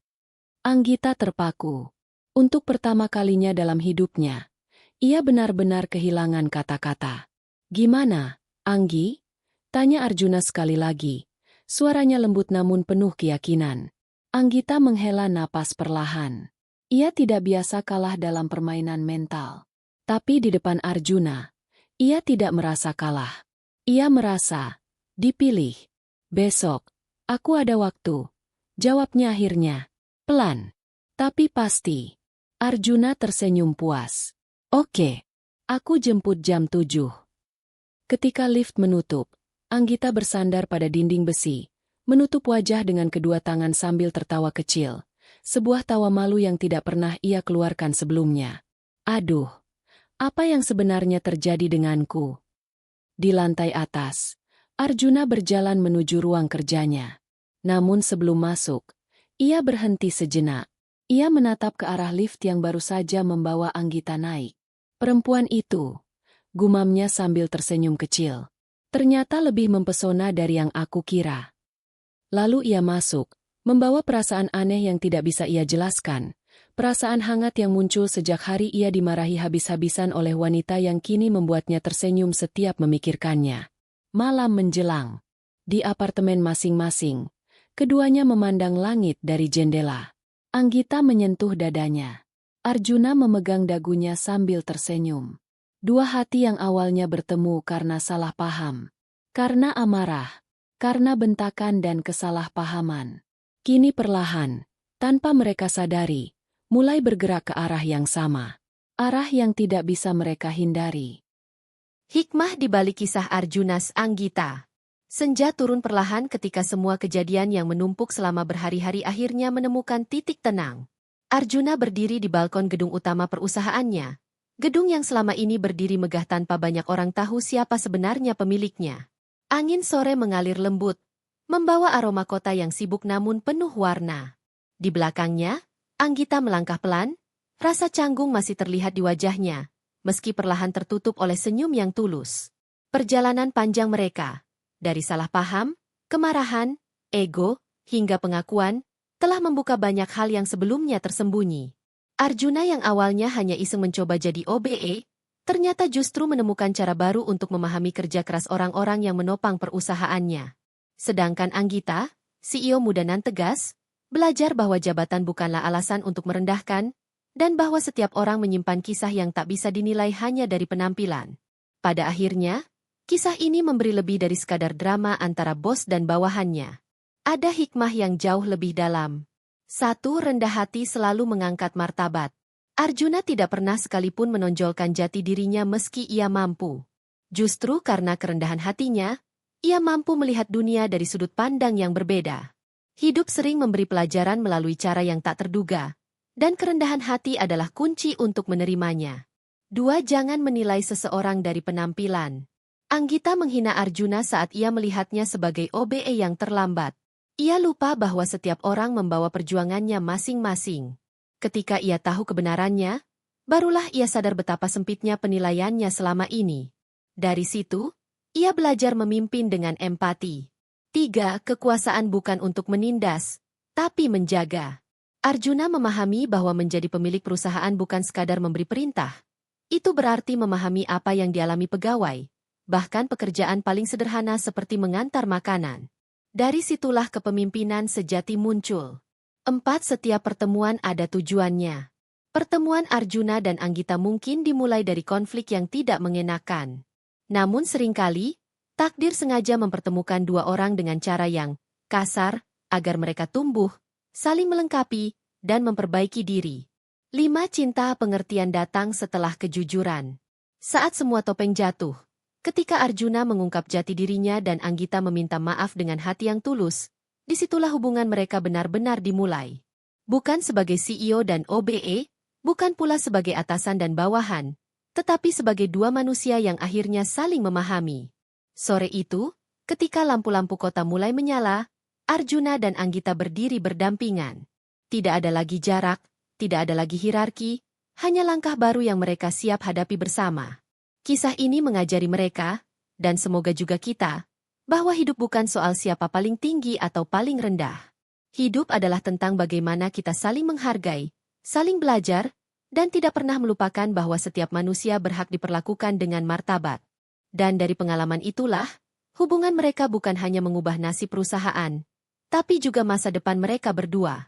Anggita terpaku. Untuk pertama kalinya dalam hidupnya, ia benar-benar kehilangan kata-kata. Gimana, Anggi? Tanya Arjuna sekali lagi. Suaranya lembut namun penuh keyakinan. Anggita menghela napas perlahan. Ia tidak biasa kalah dalam permainan mental. Tapi di depan Arjuna, ia tidak merasa kalah. Ia merasa dipilih. Besok, aku ada waktu. Jawabnya akhirnya. Pelan. Tapi pasti. Arjuna tersenyum puas. Oke. Aku jemput jam 7. Ketika lift menutup, Anggita bersandar pada dinding besi, menutup wajah dengan kedua tangan sambil tertawa kecil. Sebuah tawa malu yang tidak pernah ia keluarkan sebelumnya. Aduh, apa yang sebenarnya terjadi denganku? Di lantai atas, Arjuna berjalan menuju ruang kerjanya. Namun sebelum masuk, ia berhenti sejenak. Ia menatap ke arah lift yang baru saja membawa Anggita naik. Perempuan itu, gumamnya sambil tersenyum kecil. Ternyata lebih mempesona dari yang aku kira. Lalu ia masuk, membawa perasaan aneh yang tidak bisa ia jelaskan. Perasaan hangat yang muncul sejak hari ia dimarahi habis-habisan oleh wanita yang kini membuatnya tersenyum setiap memikirkannya. Malam menjelang. Di apartemen masing-masing, keduanya memandang langit dari jendela. Anggita menyentuh dadanya. Arjuna memegang dagunya sambil tersenyum. Dua hati yang awalnya bertemu karena salah paham, karena amarah, karena bentakan dan kesalahpahaman. Kini perlahan, tanpa mereka sadari, mulai bergerak ke arah yang sama. Arah yang tidak bisa mereka hindari. Hikmah di balik kisah Arjunas Anggita. Senja turun perlahan ketika semua kejadian yang menumpuk selama berhari-hari akhirnya menemukan titik tenang. Arjuna berdiri di balkon gedung utama perusahaannya. Gedung yang selama ini berdiri megah tanpa banyak orang tahu siapa sebenarnya pemiliknya. Angin sore mengalir lembut, membawa aroma kota yang sibuk namun penuh warna. Di belakangnya, Anggita melangkah pelan, rasa canggung masih terlihat di wajahnya, meski perlahan tertutup oleh senyum yang tulus. Perjalanan panjang mereka, dari salah paham, kemarahan, ego, hingga pengakuan, telah membuka banyak hal yang sebelumnya tersembunyi. Arjuna yang awalnya hanya iseng mencoba jadi OBE, ternyata justru menemukan cara baru untuk memahami kerja keras orang-orang yang menopang perusahaannya. Sedangkan Anggita, CEO muda nan tegas, belajar bahwa jabatan bukanlah alasan untuk merendahkan, dan bahwa setiap orang menyimpan kisah yang tak bisa dinilai hanya dari penampilan. Pada akhirnya, kisah ini memberi lebih dari sekadar drama antara bos dan bawahannya. Ada hikmah yang jauh lebih dalam. 1. Rendah hati selalu mengangkat martabat. Arjuna tidak pernah sekalipun menonjolkan jati dirinya meski ia mampu. Justru karena kerendahan hatinya, ia mampu melihat dunia dari sudut pandang yang berbeda. Hidup sering memberi pelajaran melalui cara yang tak terduga, dan kerendahan hati adalah kunci untuk menerimanya. 2. Jangan menilai seseorang dari penampilan. Anggita menghina Arjuna saat ia melihatnya sebagai OBE yang terlambat. Ia lupa bahwa setiap orang membawa perjuangannya masing-masing. Ketika ia tahu kebenarannya, barulah ia sadar betapa sempitnya penilaiannya selama ini. Dari situ, ia belajar memimpin dengan empati. 3. Kekuasaan bukan untuk menindas, tapi menjaga. Arjuna memahami bahwa menjadi pemilik perusahaan bukan sekadar memberi perintah. Itu berarti memahami apa yang dialami pegawai, bahkan pekerjaan paling sederhana seperti mengantar makanan. Dari situlah kepemimpinan sejati muncul. 4. Setiap pertemuan ada tujuannya. Pertemuan Arjuna dan Anggita mungkin dimulai dari konflik yang tidak mengenakan. Namun seringkali, takdir sengaja mempertemukan dua orang dengan cara yang kasar, agar mereka tumbuh, saling melengkapi, dan memperbaiki diri. 5. Cinta pengertian datang setelah kejujuran. Saat semua topeng jatuh, ketika Arjuna mengungkap jati dirinya dan Anggita meminta maaf dengan hati yang tulus, disitulah hubungan mereka benar-benar dimulai. Bukan sebagai CEO dan OBE, bukan pula sebagai atasan dan bawahan, tetapi sebagai dua manusia yang akhirnya saling memahami. Sore itu, ketika lampu-lampu kota mulai menyala, Arjuna dan Anggita berdiri berdampingan. Tidak ada lagi jarak, tidak ada lagi hierarki, hanya langkah baru yang mereka siap hadapi bersama. Kisah ini mengajari mereka, dan semoga juga kita, bahwa hidup bukan soal siapa paling tinggi atau paling rendah. Hidup adalah tentang bagaimana kita saling menghargai, saling belajar, dan tidak pernah melupakan bahwa setiap manusia berhak diperlakukan dengan martabat. Dan dari pengalaman itulah, hubungan mereka bukan hanya mengubah nasib perusahaan, tapi juga masa depan mereka berdua.